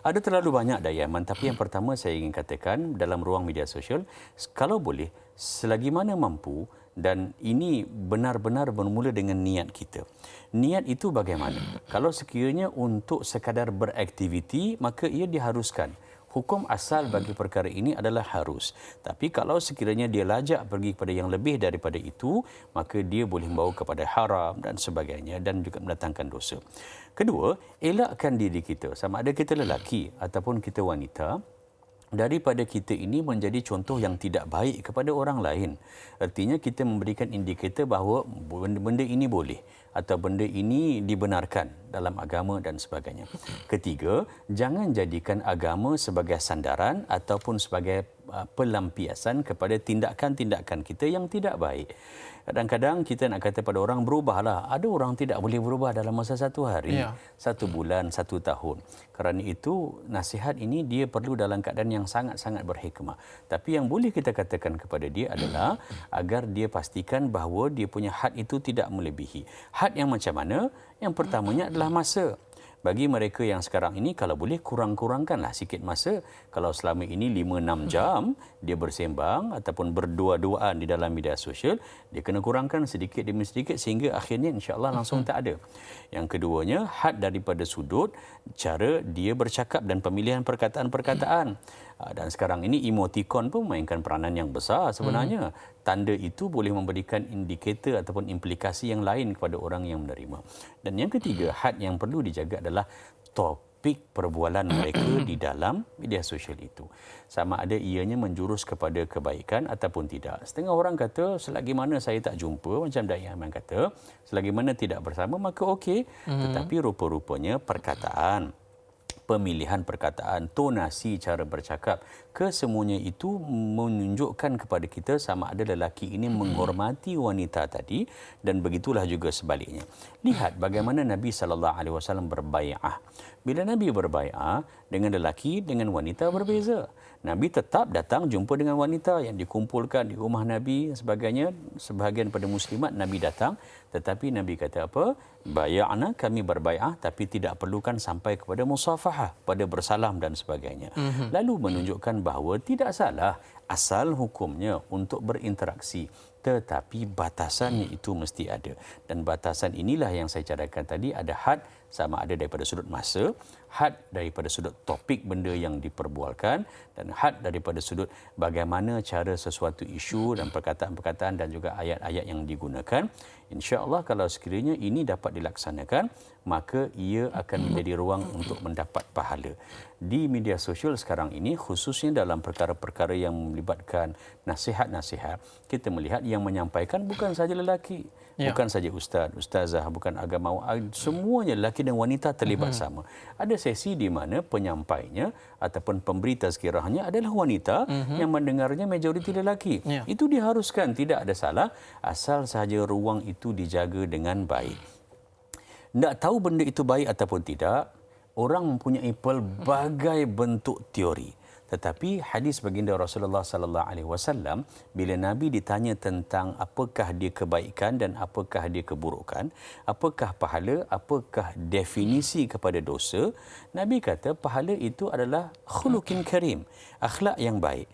Ada terlalu banyak Dayaman, tapi yang pertama saya ingin katakan dalam ruang media sosial, kalau boleh, selagi mana mampu, Dan ini benar-benar bermula dengan niat kita. Niat itu bagaimana? Kalau sekiranya untuk sekadar beraktiviti, maka ia diharuskan. Hukum asal bagi perkara ini adalah harus. Tapi kalau sekiranya dia lajak pergi kepada yang lebih daripada itu, maka dia boleh membawa kepada haram dan sebagainya dan juga mendatangkan dosa. Kedua, elakkan diri kita, sama ada kita lelaki ataupun kita wanita, daripada kita ini menjadi contoh yang tidak baik kepada orang lain. Artinya kita memberikan indikator bahawa benda ini boleh atau benda ini dibenarkan dalam agama dan sebagainya. Ketiga, jangan jadikan agama sebagai sandaran ataupun sebagai pelampiasan kepada tindakan-tindakan kita yang tidak baik. Kadang-kadang kita nak kata pada orang berubahlah. Ada orang tidak boleh berubah dalam masa satu hari, satu bulan, satu tahun. Kerana itu nasihat ini dia perlu dalam keadaan yang sangat-sangat berhikmah. Tapi yang boleh kita katakan kepada dia adalah agar dia pastikan bahawa dia punya had itu tidak melebihi. Had yang macam mana? Yang pertamanya adalah masa. Bagi mereka yang sekarang ini, kalau boleh kurang-kurangkanlah sikit masa. Kalau selama ini 5-6 jam dia bersembang ataupun berdua-duaan di dalam media sosial, dia kena kurangkan sedikit demi sedikit sehingga akhirnya insya-Allah langsung tak ada. Yang keduanya, had daripada sudut cara dia bercakap dan pemilihan perkataan-perkataan. Dan sekarang ini emoticon pun memainkan peranan yang besar sebenarnya. Tanda itu boleh memberikan indikator ataupun implikasi yang lain kepada orang yang menerima. Dan yang ketiga, had yang perlu dijaga adalah topik perbualan mereka di dalam media sosial itu. Sama ada ianya menjurus kepada kebaikan ataupun tidak. Setengah orang kata, selagi mana saya tak jumpa, macam Da'i Aiman kata, selagi mana tidak bersama, maka okey. Tetapi rupa-rupanya perkataan, pemilihan perkataan, tonasi cara bercakap, kesemuanya itu menunjukkan kepada kita sama ada lelaki ini menghormati wanita tadi dan begitulah juga sebaliknya. Lihat bagaimana Nabi SAW berbai'ah. Bila Nabi berbai'ah dengan lelaki, dengan wanita berbeza. Nabi tetap datang jumpa dengan wanita yang dikumpulkan di rumah Nabi dan sebagainya. Sebahagian pada muslimat Nabi datang, tetapi Nabi kata apa? Baya'na, kami berbai'ah tapi tidak perlukan sampai kepada musafahah, pada bersalam dan sebagainya. Lalu menunjukkan bahawa tidak salah asal hukumnya untuk berinteraksi, tetapi batasannya itu mesti ada. Dan batasan inilah yang saya cadangkan tadi, ada had sama ada daripada sudut masa, had daripada sudut topik benda yang diperbualkan, dan had daripada sudut bagaimana cara sesuatu isu dan perkataan-perkataan dan juga ayat-ayat yang digunakan. InsyaAllah kalau sekiranya ini dapat dilaksanakan, maka ia akan menjadi ruang untuk mendapat pahala. Di media sosial sekarang ini, khususnya dalam perkara-perkara yang melibatkan nasihat-nasihat, kita melihat yang menyampaikan bukan sahaja lelaki, bukan saja ustaz, ustazah, bukan agamawan, semuanya lelaki dan wanita terlibat sama. Ada sesi di mana penyampainya ataupun pemberi tazkirahnya adalah wanita, yang mendengarnya majoriti lelaki. Itu diharuskan, tidak ada salah, asal sahaja ruang itu dijaga dengan baik. Nak tahu benda itu baik ataupun tidak, orang mempunyai pelbagai bentuk teori. Tetapi hadis baginda Rasulullah sallallahu alaihi wasallam, bila Nabi ditanya tentang apakah dia kebaikan dan apakah dia keburukan, apakah pahala, apakah definisi kepada dosa, Nabi kata pahala itu adalah khuluqin karim, akhlak yang baik.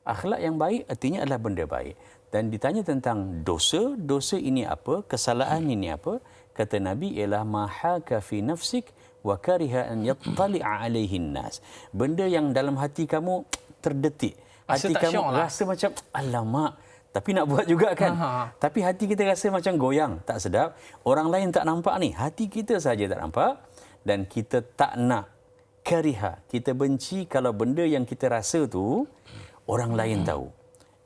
Akhlak yang baik artinya adalah benda baik. Dan ditanya tentang dosa, dosa ini apa, kesalahan ini apa? Kata Nabi ialah mahaka fi nafsik wa kariha an yattali'a alaihi nas. Benda yang dalam hati kamu terdetik. Hati kamu rasa macam alamak, tapi nak buat juga kan. Tapi hati kita rasa macam goyang, tak sedap. Orang lain tak nampak ni, hati kita saja tak nampak, dan kita tak nak. Kariha, kita benci kalau benda yang kita rasa tu orang lain tahu.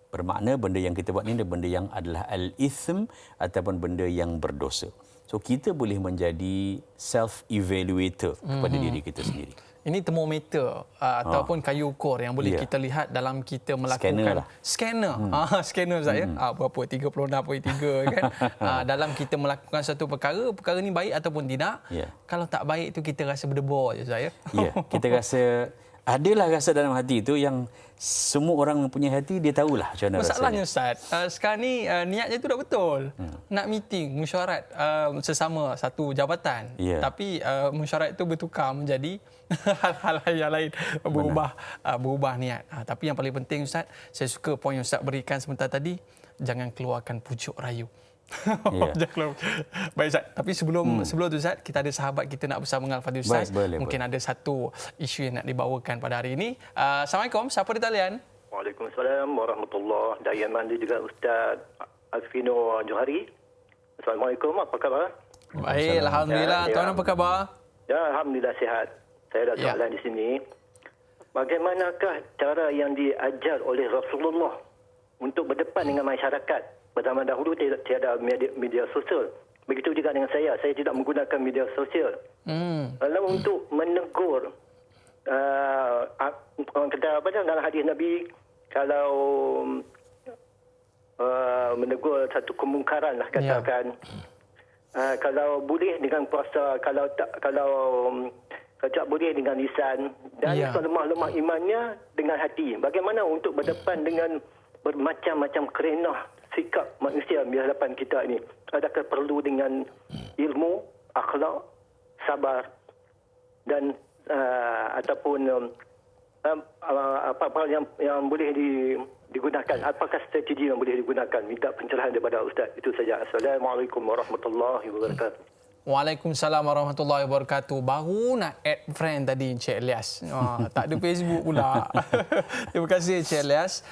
Bermakna benda yang kita buat ni adalah benda yang adalah al-ithm ataupun benda yang berdosa. So kita boleh menjadi self-evaluator kepada diri kita sendiri. Ini termometer ataupun kayu ukur yang boleh kita lihat dalam kita melakukan scanner. Scanner saya berapa 36.3 kan. Dalam kita melakukan satu perkara, perkara ni baik ataupun tidak. Kalau tak baik tu kita rasa berdebar je saya. Kita rasa adalah rasa dalam hati itu yang semua orang mempunyai hati, dia tahulah macam mana masalahnya rasanya. Ustaz, sekarang ni niatnya tu dah betul. Nak meeting, mesyuarat sesama satu jabatan. Tapi mesyuarat itu bertukar menjadi hal-hal yang lain, berubah niat. Tapi yang paling penting Ustaz, saya suka poin yang Ustaz berikan sebentar tadi, jangan keluarkan pucuk rayu. Ya. Baik Ustaz, tapi sebelum tu Ustaz, kita ada sahabat kita nak bersama dengan Al-Fadhil Ustaz. Boleh. Mungkin ada satu isu yang nak dibawakan pada hari ini. Assalamualaikum, siapa di talian? Waalaikumsalam warahmatullahi. Dayan mandi juga Ustaz Alfino Johari. Assalamualaikum, apa khabar? Baik, alhamdulillah. Tuan apa khabar? Ya, alhamdulillah sihat. Saya ada soalan di sini. Bagaimanakah cara yang diajar oleh Rasulullah untuk berdepan dengan masyarakat? Pada dahulu tiada media sosial. Begitu juga dengan saya tidak menggunakan media sosial. Lalu untuk menegur orang kata apa dalam hadis Nabi, kalau menegur satu kemungkaran lah katakan. Kalau boleh dengan puasa, kalau tak boleh dengan lisan, dan selemah-lemah imannya dengan hati. Bagaimana untuk berdepan dengan bermacam-macam kerenah sikap manusia di hadapan kita ini? Adakah perlu dengan ilmu, akhlak, sabar dan ataupun apa-apa yang boleh digunakan? Apakah strategi yang boleh digunakan? Minta pencerahan daripada Ustaz. Itu saja. Assalamualaikum warahmatullahi wabarakatuh. Waalaikumsalam warahmatullahi wabarakatuh. Baru nak add friend tadi Encik Elias. Tak ada Facebook pula. Terima kasih Encik Elias.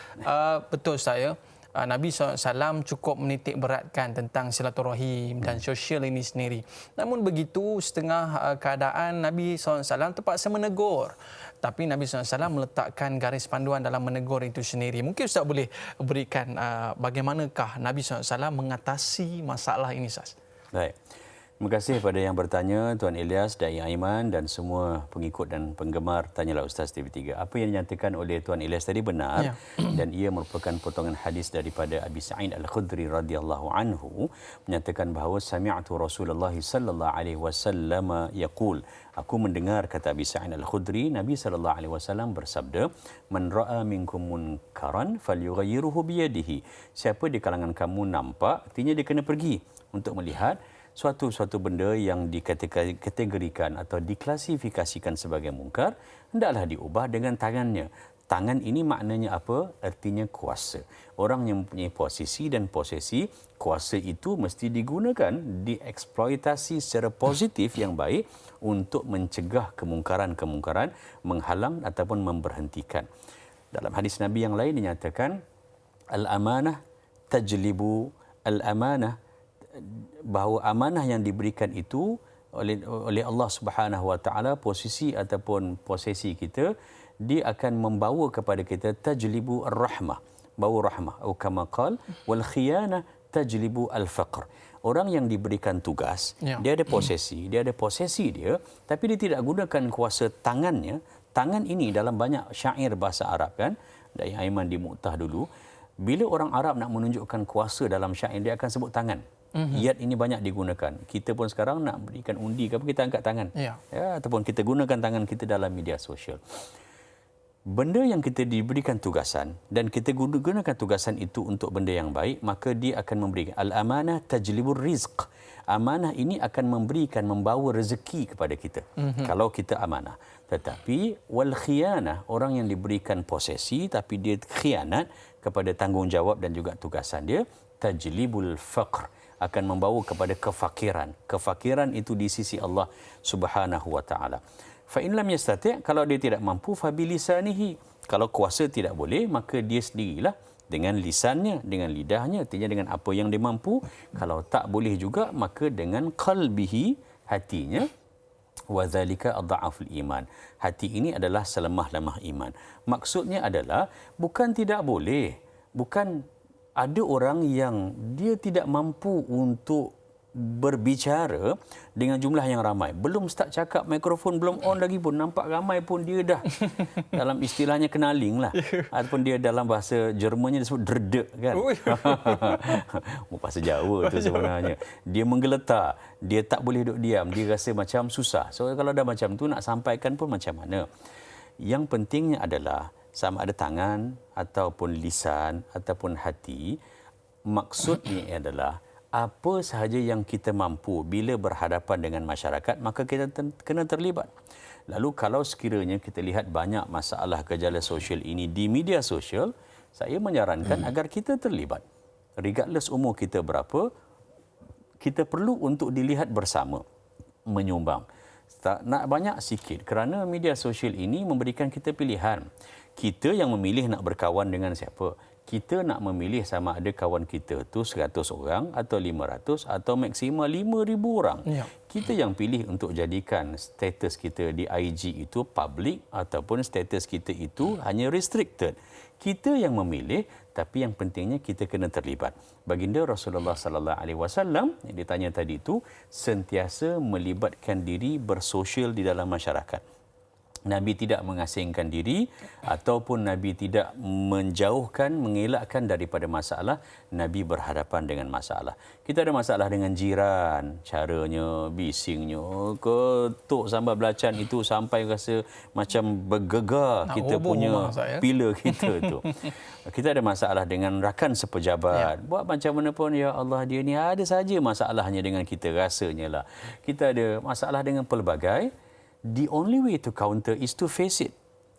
Betul saya. Nabi SAW cukup menitik beratkan tentang silaturahim dan sosial ini sendiri. Namun begitu, setengah keadaan Nabi SAW terpaksa menegur. Tapi Nabi SAW meletakkan garis panduan dalam menegur itu sendiri. Mungkin Ustaz boleh berikan bagaimanakah Nabi SAW mengatasi masalah ini, Ustaz? Baik. Terima kasih kepada yang bertanya, Tuan Ilyas, Dai Aiman dan semua pengikut dan penggemar Tanyalah Ustaz TV3. Apa yang dinyatakan oleh Tuan Ilyas tadi benar dan ia merupakan potongan hadis daripada Abi Sa'id Al-Khudri radhiyallahu anhu menyatakan bahawa sami'tu Rasulullah sallallahu alaihi wasallam yaqul, aku mendengar, kata Abi Sa'id Al-Khudri, Nabi sallallahu alaihi wasallam bersabda, man ra'a minkum munkaran falyughayyirhu biyadihi. Siapa di kalangan kamu nampak, artinya dia kena pergi untuk melihat suatu benda yang dikategorikan atau diklasifikasikan sebagai mungkar, hendaklah diubah dengan tangannya. Tangan ini maknanya apa? Artinya kuasa. Orang yang mempunyai posisi dan posesi, kuasa itu mesti digunakan, dieksploitasi secara positif yang baik untuk mencegah kemungkaran-kemungkaran, menghalang ataupun memberhentikan. Dalam hadis Nabi yang lain dinyatakan, al-amanah tajlibu al-amanah, bahawa amanah yang diberikan itu oleh Allah Subhanahu Wa Taala, posisi ataupun posesi kita, dia akan membawa kepada kita tajlibu ar-rahmah, bawa rahmah, atau kama qal wal khiyana tajlibu al-faqr. Orang yang diberikan tugas, dia ada posesi, dia, tapi dia tidak gunakan kuasa tangannya. Tangan ini dalam banyak syair bahasa Arab kan, dari Aiman di Mu'tah dulu, bila orang Arab nak menunjukkan kuasa dalam syair, dia akan sebut tangan. Yad ini banyak digunakan. Kita pun sekarang nak berikan undi ke apa, kita angkat tangan. Ya, ataupun kita gunakan tangan kita dalam media sosial. Benda yang kita diberikan tugasan dan kita gunakan tugasan itu untuk benda yang baik, maka dia akan memberikan al-amanah tajlibur rizq. Amanah ini akan membawa rezeki kepada kita kalau kita amanah. Tetapi wal khiyanah, orang yang diberikan posesi tapi dia khianat kepada tanggungjawab dan juga tugasan dia, tajlibul faqr, akan membawa kepada kefakiran. Kefakiran itu di sisi Allah Subhanahu Wa Taala. Fa in lam yastati', kalau dia tidak mampu, fa bilisanihi. Kalau kuasa tidak boleh, maka dia sendirilah dengan lisannya, dengan lidahnya, artinya dengan apa yang dia mampu. Kalau tak boleh juga, maka dengan qalbihi, hatinya. Wa dzalika adha'aful iman. Hati ini adalah selemah-lemah iman. Maksudnya adalah bukan tidak boleh, bukan ada orang yang dia tidak mampu untuk berbicara dengan jumlah yang ramai. Belum start cakap, mikrofon belum on lagi pun nampak ramai pun dia dah dalam istilahnya kenaling lah. Ataupun dia dalam bahasa Jermannya disebut dredek kan. Bahasa Jawa tu sebenarnya. Dia menggeletar, dia tak boleh duduk diam, dia rasa macam susah. So kalau dah macam tu nak sampaikan pun macam mana. Yang pentingnya adalah sama ada tangan ataupun lisan ataupun hati, maksudnya adalah apa sahaja yang kita mampu bila berhadapan dengan masyarakat, maka kita kena terlibat. Lalu kalau sekiranya kita lihat banyak masalah gejala sosial ini di media sosial, saya menyarankan agar kita terlibat. regardless umur kita berapa, kita perlu untuk dilihat bersama, menyumbang. Tak nak banyak sikit, kerana media sosial ini memberikan kita pilihan. Kita yang memilih nak berkawan dengan siapa. Kita nak memilih sama ada kawan kita tu 100 orang atau 500 atau maksimal 5,000 orang. Ya. Kita yang pilih untuk jadikan status kita di IG itu public ataupun status kita itu hanya restricted. Kita yang memilih, tapi yang pentingnya kita kena terlibat. Baginda Rasulullah sallallahu alaihi wasallam yang ditanya tadi itu sentiasa melibatkan diri bersosial di dalam masyarakat. Nabi tidak mengasingkan diri ataupun Nabi tidak menjauhkan, mengelakkan daripada masalah. Nabi berhadapan dengan masalah. Kita ada masalah dengan jiran, caranya, bisingnya, ketuk sambal belacan itu sampai rasa macam bergegar kita punya pilar kita tu. Kita ada masalah dengan rakan sepejabat. Buat macam mana pun, ya Allah, dia ni ada saja masalahnya dengan kita, rasanya lah. Kita ada masalah dengan pelbagai. The only way to counter is to face it.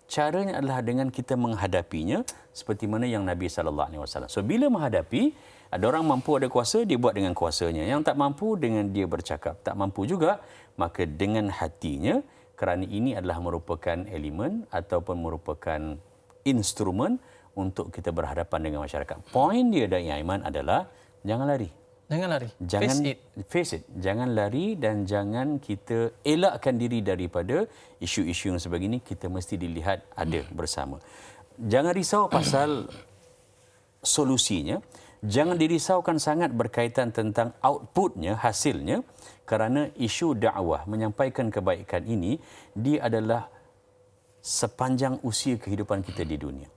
Caranya adalah dengan kita menghadapinya seperti mana yang Nabi SAW. So bila menghadapi, ada orang mampu, ada kuasa, dia buat dengan kuasanya. Yang tak mampu, dengan dia bercakap. Tak mampu juga, maka dengan hatinya, kerana ini adalah merupakan elemen ataupun merupakan instrumen untuk kita berhadapan dengan masyarakat. Poin dia dari iman adalah jangan lari. Jangan lari. Jangan face it. Jangan lari dan jangan kita elakkan diri daripada isu-isu yang sebegini. Kita mesti dilihat ada bersama. Jangan risau pasal solusinya. Jangan dirisaukan sangat berkaitan tentang outputnya, hasilnya, kerana isu dakwah menyampaikan kebaikan ini, dia adalah sepanjang usia kehidupan kita di dunia.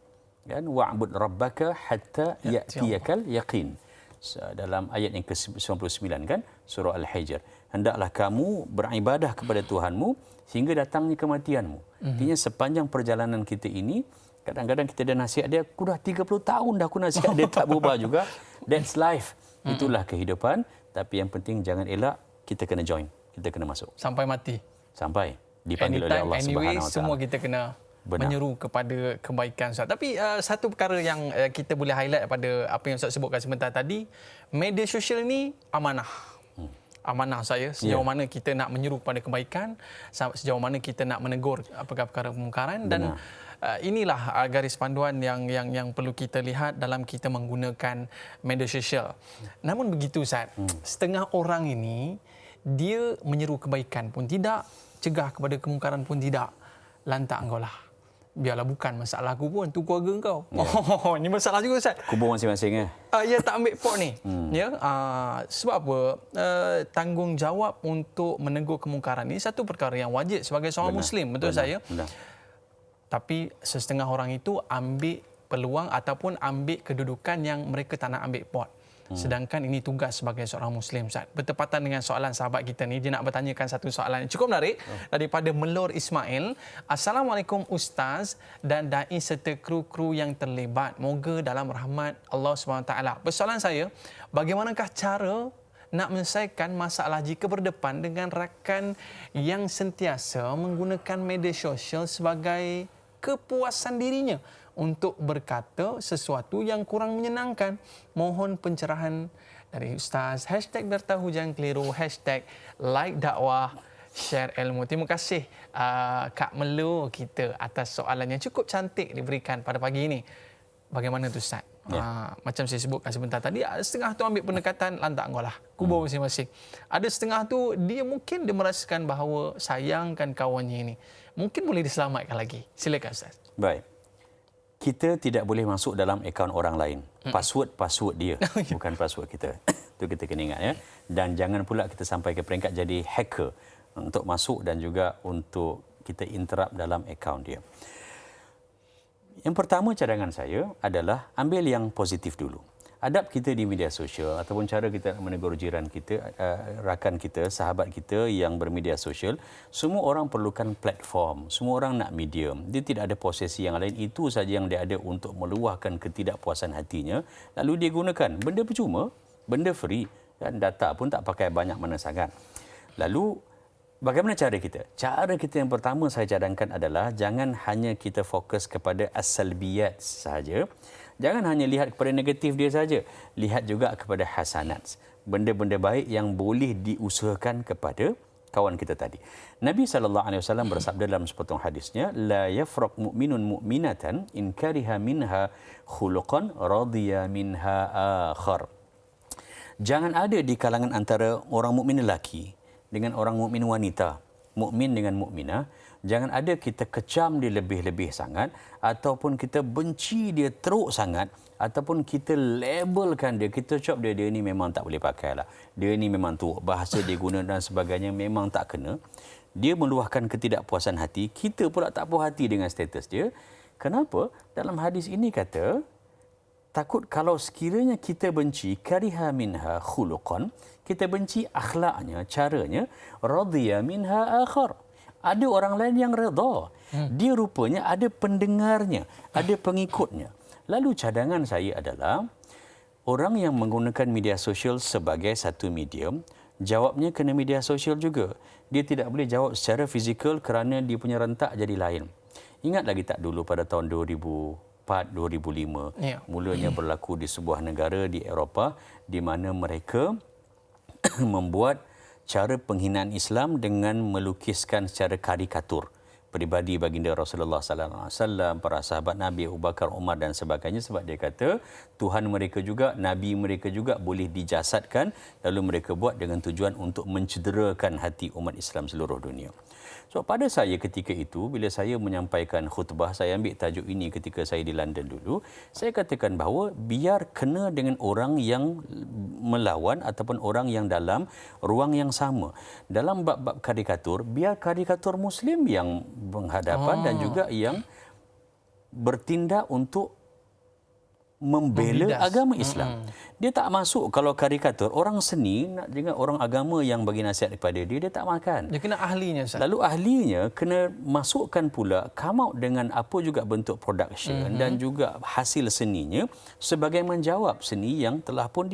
Kan, wa'bud rabbaka hatta ya'tiyakal yaqin. Dalam ayat yang ke-99 kan, surah Al-Hijr. Hendaklah kamu beribadah kepada Tuhanmu sehingga datangnya kematianmu. Artinya sepanjang perjalanan kita ini, kadang-kadang kita dah nasihat dia, aku dah 30 tahun dah aku nasihat dia tak berubah juga. That's life. Itulah kehidupan. Tapi yang penting jangan elak, kita kena join. Kita kena masuk. Sampai mati. Sampai dipanggil oleh Allah Subhanahu Wa Taala. Semua kita kena menyeru kepada kebaikan, Ustaz. Tapi satu perkara yang kita boleh highlight pada apa yang Ustaz sebutkan sebentar tadi, media sosial ini amanah. Amanah saya, sejauh mana kita nak menyeru kepada kebaikan, sejauh mana kita nak menegur perkara kemungkaran. Dan inilah garis panduan yang perlu kita lihat dalam kita menggunakan media sosial. Namun begitu, Ustaz, setengah orang ini dia menyeru kebaikan pun tidak, cegah kepada kemungkaran pun tidak. Lantak engkau lah. Biarlah bukan masalah aku pun, tu keluarga engkau. Oh, ini masalah juga, Ustaz. Kubur masing-masing Ya, tak ambil pot ni. Ya, sebab apa? Tanggungjawab untuk menegur kemungkaran ini satu perkara yang wajib sebagai seorang Muslim, betul saya? Benar. Tapi setengah orang itu ambil peluang ataupun ambil kedudukan yang mereka tak nak ambil pot. Sedangkan ini tugas sebagai seorang Muslim, Ustaz. Bertepatan dengan soalan sahabat kita ni, dia nak bertanyakan satu soalan yang cukup menarik daripada Melor Ismail. Assalamualaikum Ustaz dan dai serta kru-kru yang terlibat. Moga dalam rahmat Allah SWT. Persoalan saya, bagaimanakah cara nak menyelesaikan masalah jika berdepan dengan rakan yang sentiasa menggunakan media sosial sebagai kepuasan dirinya untuk berkata sesuatu yang kurang menyenangkan? Mohon pencerahan dari Ustaz. #Dartahu jangan keliru. #like dakwah, share ilmu. Terima kasih Kak Melo kita atas soalan yang cukup cantik diberikan pada pagi ini. Bagaimana tu, Ustaz? Macam saya sebutkan sebentar tadi, setengah tu ambil pendekatan lantak engkau lah, kubur masing-masing. Ada setengah tu dia mungkin dia merasakan bahawa sayangkan kawannya ini. Mungkin boleh diselamatkan lagi. Silakan, Ustaz. Baik. Kita tidak boleh masuk dalam akaun orang lain. Password dia, bukan password kita. Itu kita kena ingat, ya. Dan jangan pula kita sampai ke peringkat jadi hacker untuk masuk dan juga untuk kita interrupt dalam akaun dia. Yang pertama cadangan saya adalah ambil yang positif dulu. Adab kita di media sosial ataupun cara kita menegur jiran kita, rakan kita, sahabat kita yang bermedia sosial, semua orang perlukan platform, semua orang nak medium. Dia tidak ada posesi yang lain, itu saja yang dia ada untuk meluahkan ketidakpuasan hatinya, lalu dia gunakan. Benda percuma, benda free, dan data pun tak pakai banyak mana sangat. Lalu bagaimana cara kita? Cara kita yang pertama saya cadangkan adalah jangan hanya kita fokus kepada as-salbiyat sahaja. Jangan hanya lihat kepada negatif dia saja, lihat juga kepada hasanat, benda-benda baik yang boleh diusahakan kepada kawan kita tadi. Nabi SAW bersabda dalam sepotong hadisnya, la yafraq mu'minun mu'minatan in kariha minha khuluqan radiya minha akhar. Jangan ada di kalangan antara orang mukmin lelaki dengan orang mukmin wanita, mukmin dengan mukminah, jangan ada kita kecam dia lebih-lebih sangat, ataupun kita benci dia teruk sangat, ataupun kita labelkan dia, kita cakap dia ni memang tak boleh pakai lah, dia ni memang teruk, bahasa dia guna dan sebagainya memang tak kena. Dia meluahkan ketidakpuasan hati, kita pula tak puas hati dengan status dia. Kenapa? Dalam hadis ini kata, takut kalau sekiranya kita benci kariha minha khuluqan, kita benci akhlaknya, caranya, radiya minha akhar. Ada orang lain yang redha. Dia rupanya ada pendengarnya, ada pengikutnya. Lalu cadangan saya adalah, orang yang menggunakan media sosial sebagai satu medium, jawabnya kena media sosial juga. Dia tidak boleh jawab secara fizikal kerana dia punya rentak jadi lain. Ingat lagi tak dulu pada tahun 2004-2005, mulanya berlaku di sebuah negara di Eropah di mana mereka membuat cara penghinaan Islam dengan melukiskan secara karikatur peribadi baginda Rasulullah sallallahu alaihi wasallam, para sahabat Nabi Abu Bakar, Umar dan sebagainya, sebab dia kata Tuhan mereka juga, Nabi mereka juga boleh dijasadkan, lalu mereka buat dengan tujuan untuk mencederakan hati umat Islam seluruh dunia. So pada saya ketika itu, bila saya menyampaikan khutbah, saya ambil tajuk ini ketika saya di London dulu, saya katakan bahawa biar kena dengan orang yang melawan ataupun orang yang dalam ruang yang sama. Dalam bab-bab karikatur, biar karikatur Muslim yang berhadapan dan juga yang bertindak untuk membela agama Islam. Dia tak masuk kalau karikatur. Orang seni nak dengan orang agama yang bagi nasihat kepada dia, dia tak makan. Dia kena ahlinya, Ustaz. Lalu ahlinya kena masukkan pula, come out dengan apa juga bentuk production dan juga hasil seninya sebagai menjawab seni yang telah pun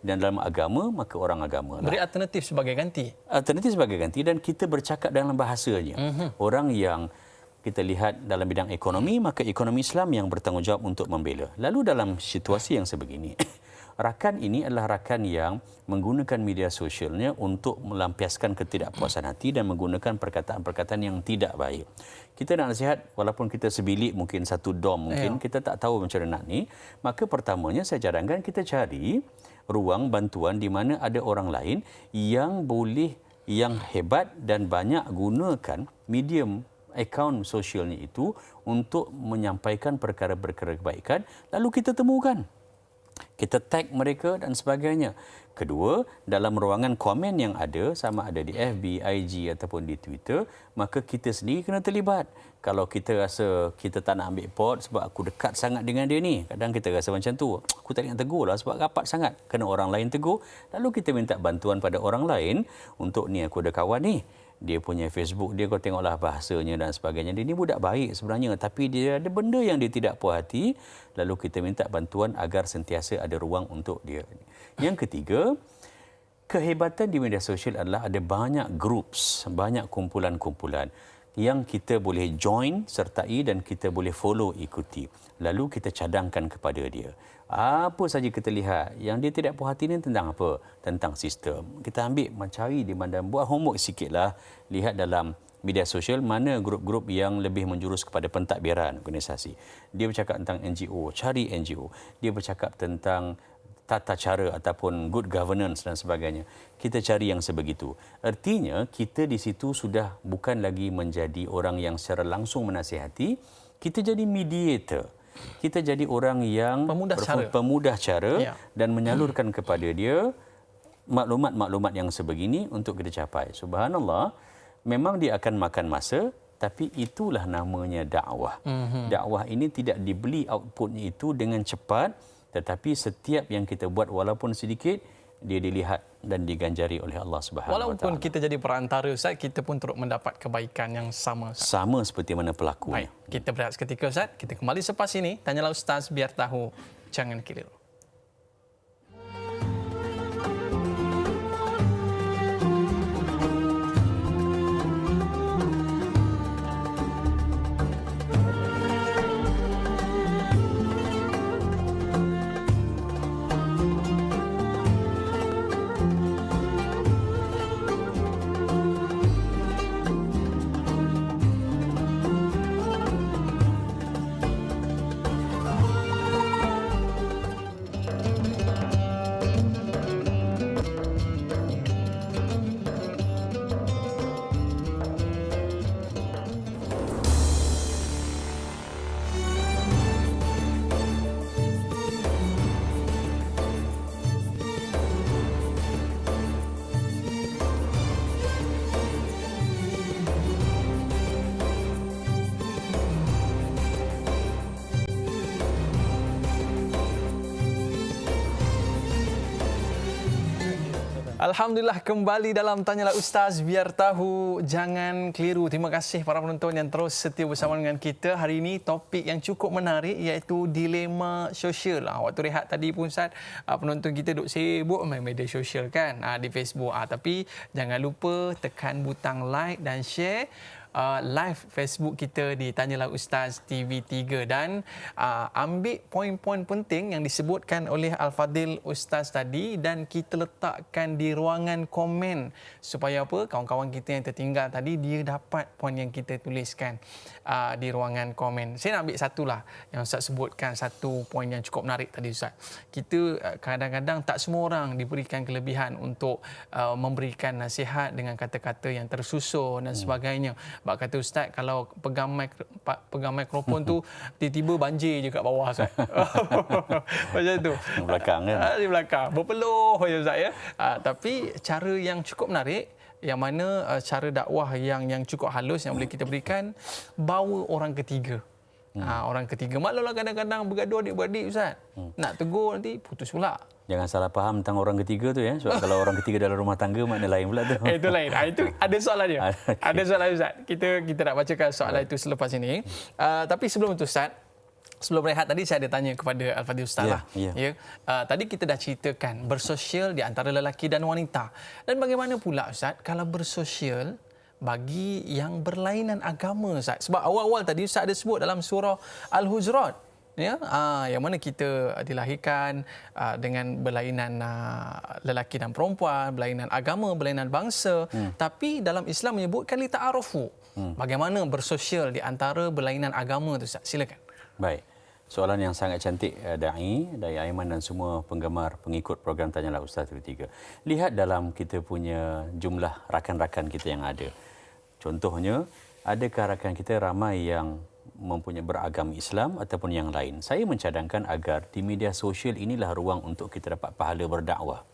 dan dalam agama, maka orang agama lah. Beri alternatif sebagai ganti. Alternatif sebagai ganti, dan kita bercakap dalam bahasanya. Orang yang kita lihat dalam bidang ekonomi, maka ekonomi Islam yang bertanggungjawab untuk membela. Lalu dalam situasi yang sebegini, rakan ini adalah rakan yang menggunakan media sosialnya untuk melampiaskan ketidakpuasan hati dan menggunakan perkataan-perkataan yang tidak baik. Kita nak nasihat, walaupun kita sebilik, mungkin satu dom, mungkin kita tak tahu macam mana nak ni, maka pertamanya saya cadangkan kita cari ruang bantuan di mana ada orang lain yang boleh, yang hebat dan banyak gunakan medium akaun sosialnya itu untuk menyampaikan perkara-perkara kebaikan, lalu kita temukan, kita tag mereka dan sebagainya. Kedua, dalam ruangan komen yang ada, sama ada di FB, IG ataupun di Twitter, maka kita sendiri kena terlibat. Kalau kita rasa kita tak nak ambil pot sebab aku dekat sangat dengan dia ni, kadang kita rasa macam tu, aku tak nak tegur lah sebab rapat sangat, kena orang lain tegur, lalu kita minta bantuan pada orang lain untuk, ni aku ada kawan ni, dia punya Facebook dia, kau tengoklah bahasanya dan sebagainya, dia ni budak baik sebenarnya, tapi dia ada benda yang dia tidak puas hati, lalu kita minta bantuan agar sentiasa ada ruang untuk dia. Yang ketiga, kehebatan di media sosial adalah ada banyak groups, banyak kumpulan-kumpulan yang kita boleh join, sertai dan kita boleh follow, ikuti. Lalu kita cadangkan kepada dia. Apa saja kita lihat yang dia tidak puas hati ni tentang apa? Tentang sistem. Kita ambil, mencari di mana, buat homework sikitlah, lihat dalam media sosial mana grup-grup yang lebih menjurus kepada pentadbiran organisasi. Dia bercakap tentang NGO, cari NGO. Dia bercakap tentang tata cara ataupun good governance dan sebagainya. Kita cari yang sebegitu. Artinya kita di situ sudah bukan lagi menjadi orang yang secara langsung menasihati, kita jadi mediator. Kita jadi orang yang pemudah cara dan menyalurkan kepada dia maklumat-maklumat yang sebegini untuk kita capai. Subhanallah, memang dia akan makan masa, tapi itulah namanya dakwah. Dakwah ini tidak dibeli outputnya itu dengan cepat, tetapi setiap yang kita buat walaupun sedikit, dia dilihat dan diganjari oleh Allah Subhanahu Wa Taala. Walaupun kita jadi perantara, Ustaz, kita pun turut mendapat kebaikan yang sama, Ustaz. Sama seperti mana pelakunya. Baik, kita berehat seketika, Ustaz. Kita kembali selepas ini. Tanyalah Ustaz biar tahu. Jangan keliru. Alhamdulillah kembali dalam Tanyalah Ustaz, biar tahu jangan keliru. Terima kasih para penonton yang terus setia bersama dengan kita. Hari ini topik yang cukup menarik iaitu dilema sosial. Waktu rehat tadi pun Ustaz, penonton kita duk sibuk main media sosial kan, di Facebook. Tapi jangan lupa tekan butang like dan share live Facebook kita di Tanyalah Ustaz TV3 dan ambil poin-poin penting yang disebutkan oleh Al-Fadil Ustaz tadi dan kita letakkan di ruangan komen supaya apa, kawan-kawan kita yang tertinggal tadi dia dapat poin yang kita tuliskan di ruangan komen. Saya nak ambil satulah yang Ustaz sebutkan, satu poin yang cukup menarik tadi Ustaz. Kita kadang-kadang tak semua orang diberikan kelebihan untuk memberikan nasihat dengan kata-kata yang tersusun dan sebagainya. Bak kata Ustaz, kalau pegang mikrofon tu tiba-tiba banjir je kat bawah Ustaz. Macam tu. Di belakang kan? Di belakang. Berpeluh je Ustaz ya. Tapi cara yang cukup menarik, yang mana cara dakwah yang cukup halus yang boleh kita berikan, bawa orang ketiga. Orang ketiga. Maklumlah kadang-kadang bergaduh adik-beradik Ustaz. Nak tegur nanti putus pula. Jangan salah faham tentang orang ketiga tu ya. Sebab kalau orang ketiga dalam rumah tangga makna lain pula tu. Itu lain. Itu ada soalan dia. Okay. Ada soalan Ustaz. Kita nak bacakan soalan itu selepas ini. Tapi sebelum itu Ustaz, sebelum rehat tadi saya ada tanya kepada Al-Fadil Ustaz lah. Ya. Tadi kita dah ceritakan bersosial di antara lelaki dan wanita. Dan bagaimana pula Ustaz kalau bersosial bagi yang berlainan agama Ustaz? Sebab awal-awal tadi Ustaz ada sebut dalam surah Al-Hujurat. Ya, yang mana kita dilahirkan dengan berlainan lelaki dan perempuan, berlainan agama, berlainan bangsa. Tapi dalam Islam menyebutkan li ta'arufu. Bagaimana bersosial di antara berlainan agama tu Ustaz? Silakan. Baik. Soalan yang sangat cantik Dai Aiman dan semua penggemar pengikut program Tanyalah Ustaz TV3. Lihat dalam kita punya jumlah rakan-rakan kita yang ada. Contohnya, adakah rakan kita ramai yang mempunyai beragama Islam ataupun yang lain? Saya mencadangkan agar di media sosial inilah ruang untuk kita dapat pahala berdakwah.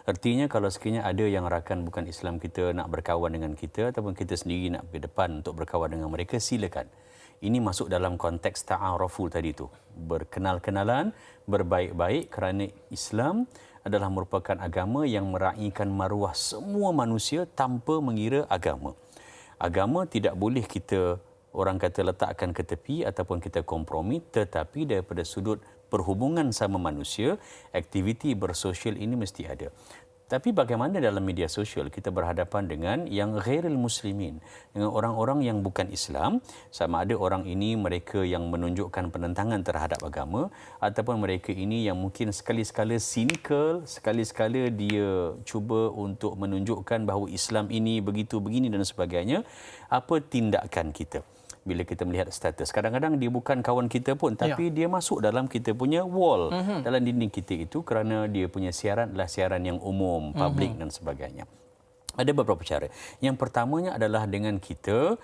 Artinya kalau sekiranya ada yang rakan bukan Islam kita nak berkawan dengan kita ataupun kita sendiri nak ke depan untuk berkawan dengan mereka, silakan. Ini masuk dalam konteks ta'arufu tadi tu. Berkenal-kenalan, berbaik-baik kerana Islam adalah merupakan agama yang meraihkan maruah semua manusia tanpa mengira agama. Agama tidak boleh kita orang kata letakkan ke tepi ataupun kita kompromi, tetapi daripada sudut perhubungan sama manusia, aktiviti bersosial ini mesti ada. Tapi bagaimana dalam media sosial kita berhadapan dengan yang ghairil muslimin, dengan orang-orang yang bukan Islam, sama ada orang ini mereka yang menunjukkan penentangan terhadap agama ataupun mereka ini yang mungkin sekali-sekala cynical, sekali-sekala dia cuba untuk menunjukkan bahawa Islam ini begitu begini dan sebagainya. Apa tindakan kita bila kita melihat status? Kadang-kadang dia bukan kawan kita pun, tapi dia masuk dalam kita punya wall, dalam dinding kita itu kerana dia punya siaran adalah siaran yang umum, public dan sebagainya. Ada beberapa cara. Yang pertamanya adalah dengan kita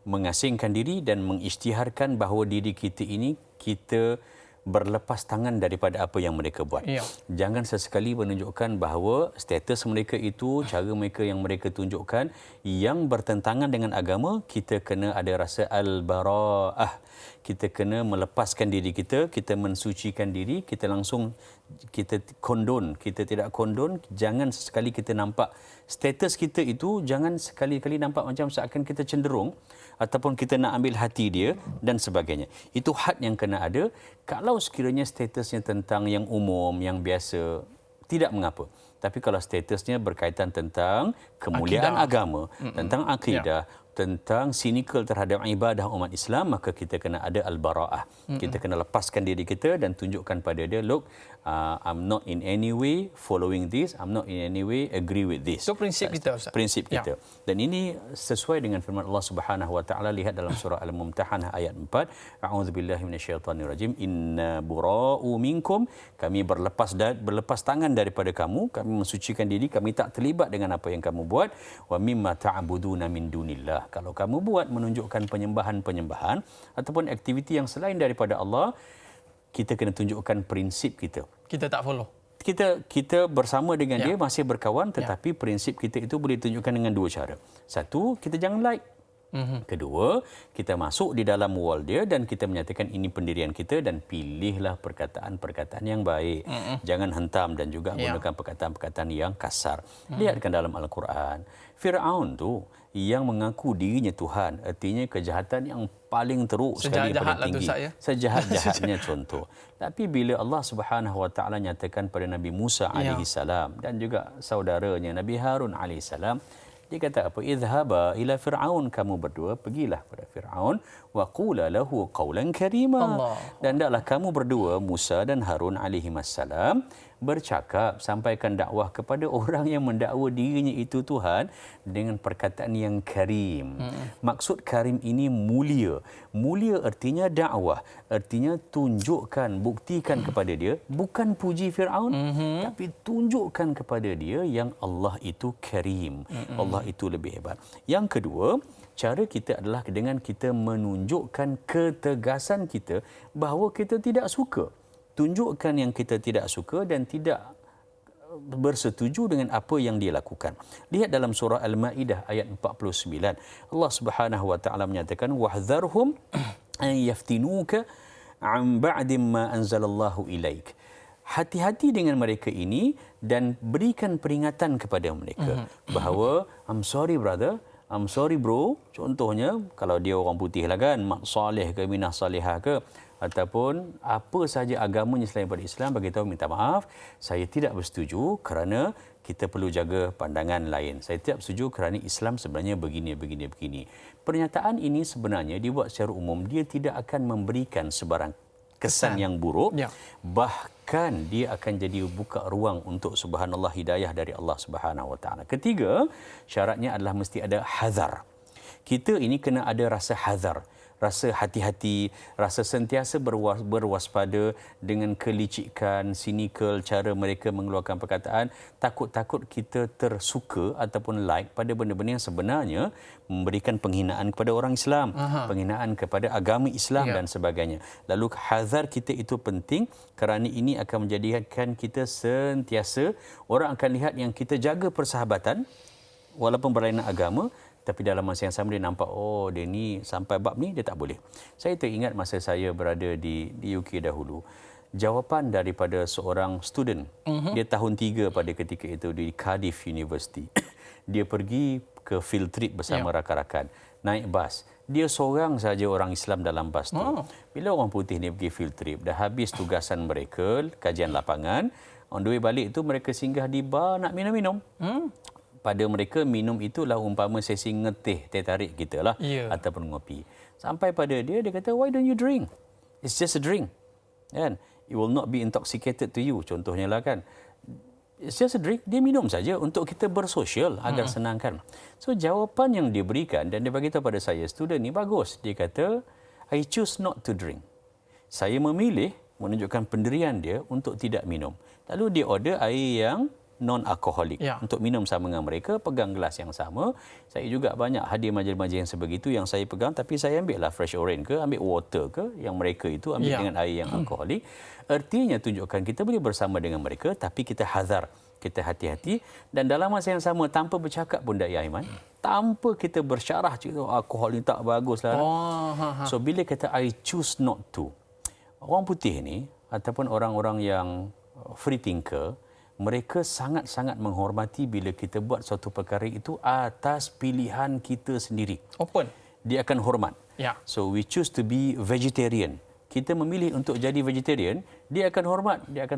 mengasingkan diri dan mengisytiharkan bahawa diri kita ini kita berlepas tangan daripada apa yang mereka buat. Jangan sesekali menunjukkan bahawa status mereka itu, cara mereka yang mereka tunjukkan yang bertentangan dengan agama, kita kena ada rasa al-bara'ah. Kita kena melepaskan diri kita, kita mensucikan diri, kita langsung kita kondon, kita tidak kondon. Jangan sesekali kita nampak status kita itu, jangan sekali-kali nampak macam seakan kita cenderung ataupun kita nak ambil hati dia dan sebagainya. Itu had yang kena ada. Kalau sekiranya statusnya tentang yang umum, yang biasa, tidak mengapa. Tapi kalau statusnya berkaitan tentang kemuliaan agama, tentang akidah, tentang cynical terhadap ibadah umat Islam, maka kita kena ada al-bara'ah. Kita kena lepaskan diri kita dan tunjukkan pada dia, look, I'm not in any way following this, I'm not in any way agree with this. Itu prinsip kita Ustaz. Prinsip kita. Dan ini sesuai dengan firman Allah Subhanahu wa taala. Lihat dalam surah Al-Mumtahanah ayat 4, a'udzubillahi minasyaitonirrajim, inna bura'u minkum, kami berlepas tangan daripada kamu, kami mensucikan diri, kami tak terlibat dengan apa yang kamu buat, wa mimma ta'buduna min dunillah. Kalau kamu buat menunjukkan penyembahan-penyembahan ataupun aktiviti yang selain daripada Allah, kita kena tunjukkan prinsip kita. Kita tak follow. Kita bersama dengan dia masih berkawan, tetapi prinsip kita itu boleh tunjukkan dengan dua cara. Satu, kita jangan like. Kedua, kita masuk di dalam wall dia dan kita menyatakan ini pendirian kita dan pilihlah perkataan-perkataan yang baik. Jangan hentam dan juga gunakan perkataan-perkataan yang kasar. Lihatkan dalam Al-Quran. Fir'aun tu yang mengaku dirinya Tuhan, artinya kejahatan yang paling teruk sekali, paling tinggi. Sejahat-jahatnya contoh. Tapi bila Allah Subhanahu Wa Taala nyatakan pada Nabi Musa alaihi salam dan juga saudaranya Nabi Harun alaihi salam, dia kata apa? Idhaba ila Fir'aun, kamu berdua pergilah pada Fir'aun wa qula lahu qawlan karima. Dan hendaklah kamu berdua Musa dan Harun alaihi wassalam bercakap, sampaikan dakwah kepada orang yang mendakwa dirinya itu Tuhan dengan perkataan yang karim. Maksud karim ini mulia. Mulia artinya dakwah, artinya tunjukkan, buktikan kepada dia, bukan puji Fir'aun, tapi tunjukkan kepada dia yang Allah itu karim. Allah itu lebih hebat. Yang kedua, cara kita adalah dengan kita menunjukkan ketegasan kita bahawa kita tidak suka. Tunjukkan yang kita tidak suka dan tidak bersetuju dengan apa yang dia lakukan. Lihat dalam surah Al-Maidah ayat 49. Allah Subhanahu Wa Taala menyatakan wahdharhum an yaftinuka an ba'di ma anzalallahu ilaik. Hati-hati dengan mereka ini dan berikan peringatan kepada mereka bahawa I'm sorry brother, I'm sorry bro. Contohnya kalau dia orang putih lah kan, mak saleh ke minah salihah ke, ataupun apa sahaja agamanya selain daripada Islam, bagi tahu minta maaf, saya tidak bersetuju kerana kita perlu jaga pandangan lain. Saya tidak bersetuju kerana Islam sebenarnya begini. Pernyataan ini sebenarnya dibuat secara umum, dia tidak akan memberikan sebarang kesan yang buruk. Bahkan dia akan jadi buka ruang untuk subhanallah hidayah dari Allah Subhanahu Wa Taala. Ketiga, syaratnya adalah mesti ada hazar. Kita ini kena ada rasa hazar, rasa hati-hati, rasa sentiasa berwaspada dengan kelicikan, sinikal cara mereka mengeluarkan perkataan. Takut-takut kita tersuka ataupun like pada benda-benda yang sebenarnya memberikan penghinaan kepada orang Islam, penghinaan kepada agama Islam dan sebagainya. Lalu hazar kita itu penting kerana ini akan menjadikan kita sentiasa, orang akan lihat yang kita jaga persahabatan walaupun berlainan agama, tapi dalam masa yang sama dia nampak, oh dia ni sampai bab ni dia tak boleh. Saya teringat masa saya berada di UK dahulu, jawapan daripada seorang student, dia tahun 3 pada ketika itu di Cardiff University. Dia pergi ke field trip bersama rakan-rakan, naik bas. Dia seorang saja orang Islam dalam bas tu. Bila orang putih ni pergi field trip, dah habis tugasan mereka, kajian lapangan, on the way balik tu mereka singgah di bar nak minum-minum. Pada mereka minum itulah umpama sesi ngeteh, teh tarik kita lah, ataupun ngopi. Sampai pada dia kata, why don't you drink? It's just a drink. Kan? It will not be intoxicated to you. Contohnya lah kan. It's just a drink. Dia minum saja untuk kita bersosial agar senang kan. So jawapan yang dia berikan dan dia beritahu pada saya, student ni bagus. Dia kata, I choose not to drink. Saya memilih menunjukkan pendirian dia untuk tidak minum. Lalu dia order air yang non-alkoholik untuk minum sama dengan mereka, pegang gelas yang sama. Saya juga banyak hadir majlis-majlis yang sebegitu yang saya pegang, tapi saya ambil lah fresh orange ke, ambil water ke, yang mereka itu ambil dengan air yang alkoholik. Artinya tunjukkan kita boleh bersama dengan mereka, tapi kita hazar, kita hati-hati, dan dalam masa yang sama tanpa bercakap pun Dai Aiman, tanpa kita bersyarah cerita alkohol ni tak bagus lah. So bila kata I choose not to, orang putih ni ataupun orang-orang yang free thinker, mereka sangat-sangat menghormati bila kita buat suatu perkara itu atas pilihan kita sendiri. Open. Dia akan hormat. So we choose to be vegetarian. Kita memilih untuk jadi vegetarian, dia akan hormat. Dia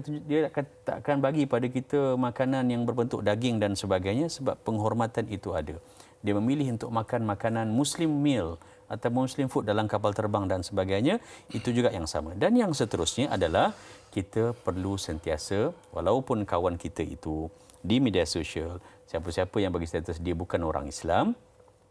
tak akan bagi pada kita makanan yang berbentuk daging dan sebagainya sebab penghormatan itu ada. Dia memilih untuk makan makanan Muslim meal atau Muslim food dalam kapal terbang dan sebagainya, itu juga yang sama. Dan yang seterusnya adalah kita perlu sentiasa, walaupun kawan kita itu di media sosial, siapa-siapa yang bagi status dia bukan orang Islam,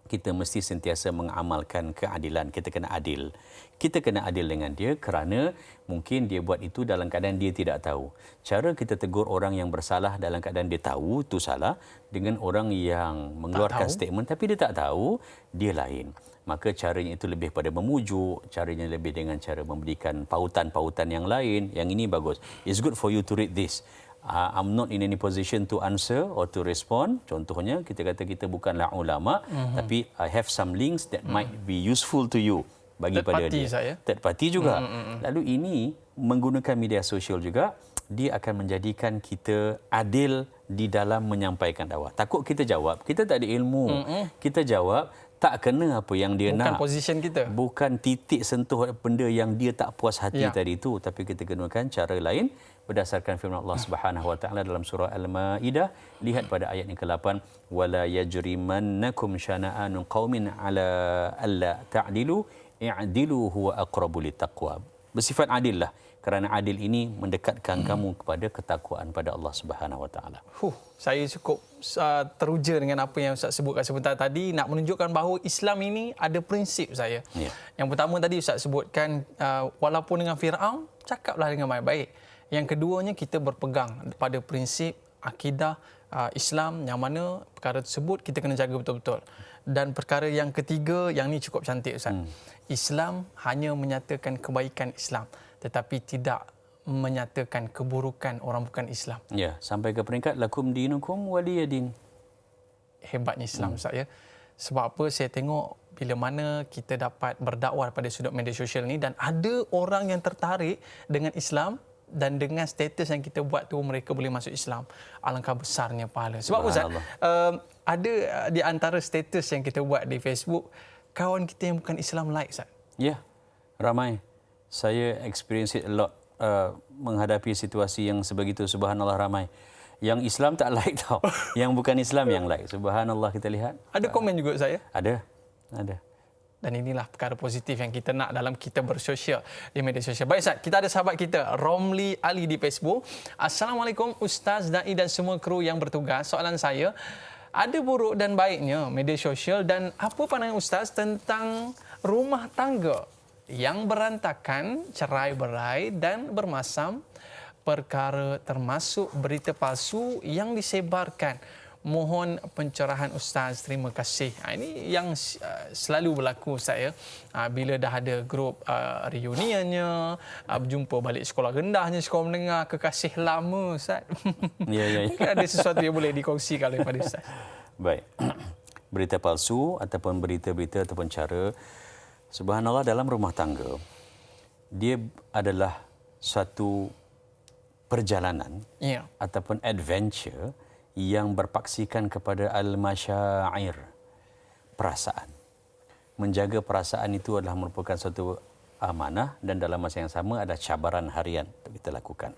kita mesti sentiasa mengamalkan keadilan. Kita kena adil. Kita kena adil dengan dia kerana mungkin dia buat itu dalam keadaan dia tidak tahu. Cara kita tegur orang yang bersalah dalam keadaan dia tahu itu salah, dengan orang yang mengeluarkan statement tapi dia tak tahu, dia lain. Maka caranya itu lebih pada memujuk, caranya lebih dengan cara memberikan pautan-pautan yang lain. Yang ini bagus. It's good for you to read this. I'm not in any position to answer or to respond. Contohnya, kita kata kita bukanlah ulama, tapi I have some links that might be useful to you. Bagi Third pada party, dia. saya. Third party juga. Lalu ini menggunakan media sosial juga, dia akan menjadikan kita adil di dalam menyampaikan dakwah. Takut kita jawab, kita tak ada ilmu. Kita jawab, tak kena apa yang dia nak. Bukan position kita. Bukan titik sentuh benda yang dia tak puas hati Ya. tadi itu. Tapi kita gunakan cara lain berdasarkan firman Allah Subhanahu Wa Taala dalam surah Al-Maidah. Lihat pada ayat yang ke-8. وَلَا يَجْرِمَنَّكُمْ شَنَآنُ قَوْمٍ عَلَىٰ أَلَّا تَعْدِلُوا i'dilu huwa aqrabu littaqwa. Bersifat adil lah, kerana adil ini mendekatkan kamu kepada ketakwaan pada Allah Subhanahu Wa Taala. Saya cukup teruja dengan apa yang Ustaz sebutkan sebentar tadi, nak menunjukkan bahawa Islam ini ada prinsip saya. Ya. Yang pertama tadi Ustaz sebutkan walaupun dengan Firaun cakaplah dengan baik-baik. Yang keduanya kita berpegang pada prinsip akidah Islam, yang mana perkara tersebut kita kena jaga betul-betul. Dan perkara yang ketiga, yang ni cukup cantik Ustaz. Islam hanya menyatakan kebaikan Islam, tetapi tidak menyatakan keburukan orang bukan Islam. Ya, sampai ke peringkat lakum dinukum waliyadin. Hebatnya Islam Ustaz ya. Sebab apa saya tengok bila mana kita dapat berdakwah pada sudut media sosial ni dan ada orang yang tertarik dengan Islam dan dengan status yang kita buat tu mereka boleh masuk Islam. Alangkah besarnya pahala. Sebab Ustaz, ada di antara status yang kita buat di Facebook, kawan kita yang bukan Islam like Ustaz. Ya, ramai. Saya experience it a lot, menghadapi situasi yang sebegitu. Subhanallah, ramai. Yang Islam tak like tau. Yang bukan Islam yang like. Subhanallah, kita lihat. Ada komen juga saya. Ada. Dan inilah perkara positif yang kita nak dalam kita bersosial di media sosial. Baik Ustaz, kita ada sahabat kita, Romli Ali di Facebook. Assalamualaikum Ustaz, Dai dan semua kru yang bertugas. Soalan saya, ada buruk dan baiknya media sosial dan apa pandangan Ustaz tentang rumah tangga yang berantakan, cerai-berai dan bermasam, perkara termasuk berita palsu yang disebarkan. Mohon pencerahan Ustaz, terima kasih. Ini yang selalu berlaku saya bila dah ada grup reunionnya, berjumpa balik sekolah rendahnya, sekolah menengah, kekasih lama Ustaz. Ya. Mungkin ada sesuatu yang boleh dikongsikan daripada Ustaz. Baik. Berita palsu ataupun berita-berita ataupun cara, subhanallah, dalam rumah tangga, dia adalah satu perjalanan ataupun adventure yang berpaksikan kepada al-masyair, perasaan. Menjaga perasaan itu adalah merupakan satu amanah dan dalam masa yang sama ada cabaran harian untuk kita lakukan.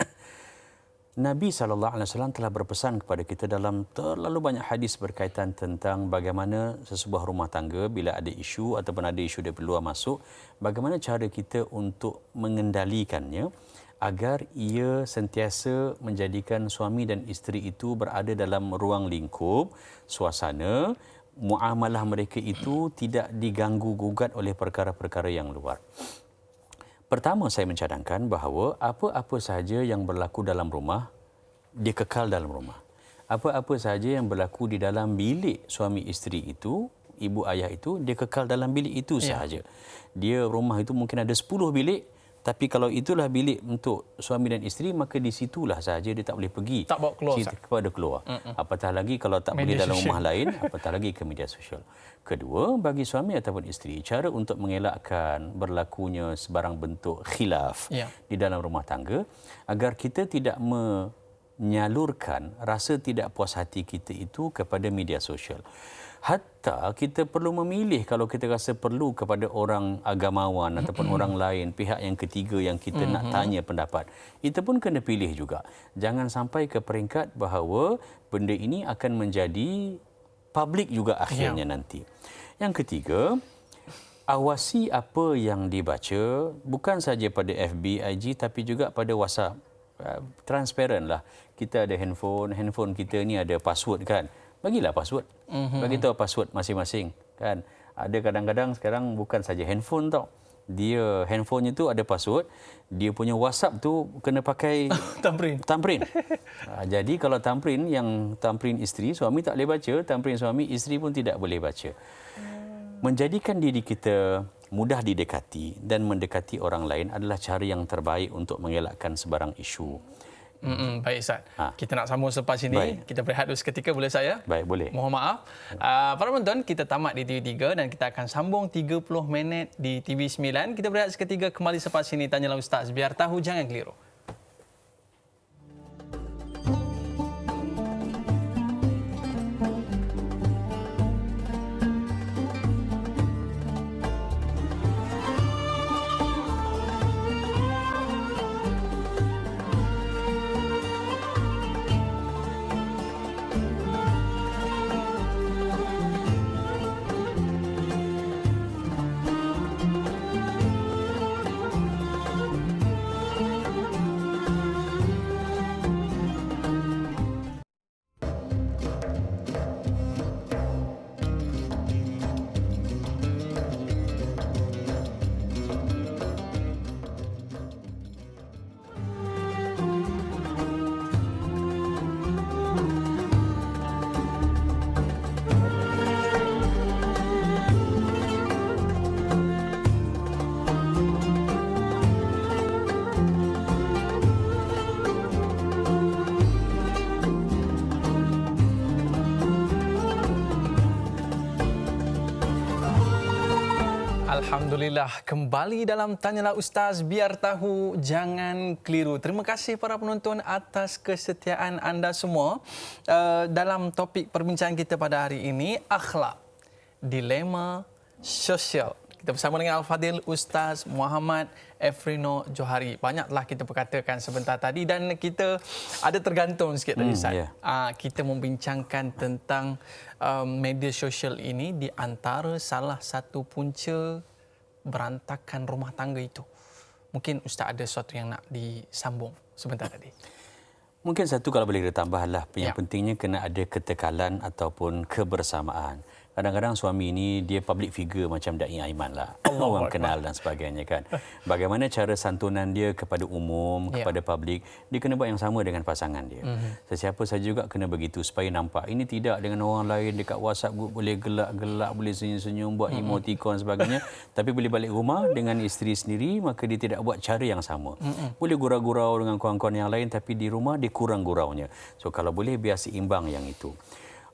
Nabi SAW telah berpesan kepada kita dalam terlalu banyak hadis berkaitan tentang bagaimana sesebuah rumah tangga bila ada isu ataupun ada isu dari luar masuk, bagaimana cara kita untuk mengendalikannya agar ia sentiasa menjadikan suami dan isteri itu berada dalam ruang lingkup, suasana, muamalah mereka itu tidak diganggu-gugat oleh perkara-perkara yang luar. Pertama, saya mencadangkan bahawa apa-apa sahaja yang berlaku dalam rumah, dia kekal dalam rumah. Apa-apa sahaja yang berlaku di dalam bilik suami isteri itu, ibu ayah itu, dia kekal dalam bilik itu sahaja. Dia rumah itu mungkin ada 10 bilik, tapi kalau itulah bilik untuk suami dan isteri, maka di situlah sahaja, dia tak boleh pergi. Tak bawa keluar. Kepada keluar. Apatah lagi kalau tak boleh dalam rumah lain, apatah lagi ke media sosial. Kedua, bagi suami ataupun isteri, cara untuk mengelakkan berlakunya sebarang bentuk khilaf di dalam rumah tangga, agar kita tidak menyalurkan rasa tidak puas hati kita itu kepada media sosial. Hatta kita perlu memilih kalau kita rasa perlu kepada orang agamawan ataupun orang lain, pihak yang ketiga yang kita nak tanya pendapat. Itu pun kena pilih juga. Jangan sampai ke peringkat bahawa benda ini akan menjadi publik juga akhirnya nanti. Yang ketiga, awasi apa yang dibaca, bukan saja pada FB, IG, tapi juga pada WhatsApp. Transparent lah. Kita ada handphone kita ni ada password kan. Bagilah password. Bagi tahu password masing-masing kan. Ada kadang-kadang sekarang bukan saja handphone tau. Dia handphonenya tu ada password, dia punya WhatsApp tu kena pakai thumbprint. Jadi kalau thumbprint isteri, suami tak boleh baca, thumbprint suami, isteri pun tidak boleh baca. Menjadikan diri kita mudah didekati dan mendekati orang lain adalah cara yang terbaik untuk mengelakkan sebarang isu. Baik Ustaz. Kita nak sambung selepas ini. Baik. Kita berehat dulu seketika, boleh saya? Baik, boleh. Mohon maaf. Para penonton, kita tamat di TV3 dan kita akan sambung 30 minit di TV9. Kita berehat seketika, kembali selepas ini. Tanyalah Ustaz, biar tahu jangan keliru. Alhamdulillah, kembali dalam Tanyalah Ustaz, biar tahu jangan keliru. Terima kasih para penonton atas kesetiaan anda semua. Dalam topik perbincangan kita pada hari ini, akhlak, dilema sosial. Kita bersama dengan Al-Fadhil Ustaz Muhammad Efrino Johari. Banyaklah kita perkatakan sebentar tadi dan kita ada tergantung sikit tadi Ustaz. Kita membincangkan tentang media sosial ini di antara salah satu punca berantakan rumah tangga itu. Mungkin Ustaz ada sesuatu yang nak disambung sebentar tadi. Mungkin satu kalau boleh ditambahlah, yang pentingnya kena ada ketekalan ataupun kebersamaan. Kadang-kadang suami ini dia public figure macam Dai Aiman lah. Orang kenal dan sebagainya kan. Bagaimana cara santunan dia kepada umum, kepada publik, dia kena buat yang sama dengan pasangan dia. Sesiapa saja juga kena begitu supaya nampak. Ini tidak dengan orang lain dekat WhatsApp group boleh gelak-gelak, boleh senyum-senyum, buat emoticon sebagainya. Tapi bila balik rumah dengan isteri sendiri, maka dia tidak buat cara yang sama. Boleh gurau-gurau dengan kawan-kawan yang lain, tapi di rumah dia kurang guraunya. So kalau boleh biar seimbang yang itu.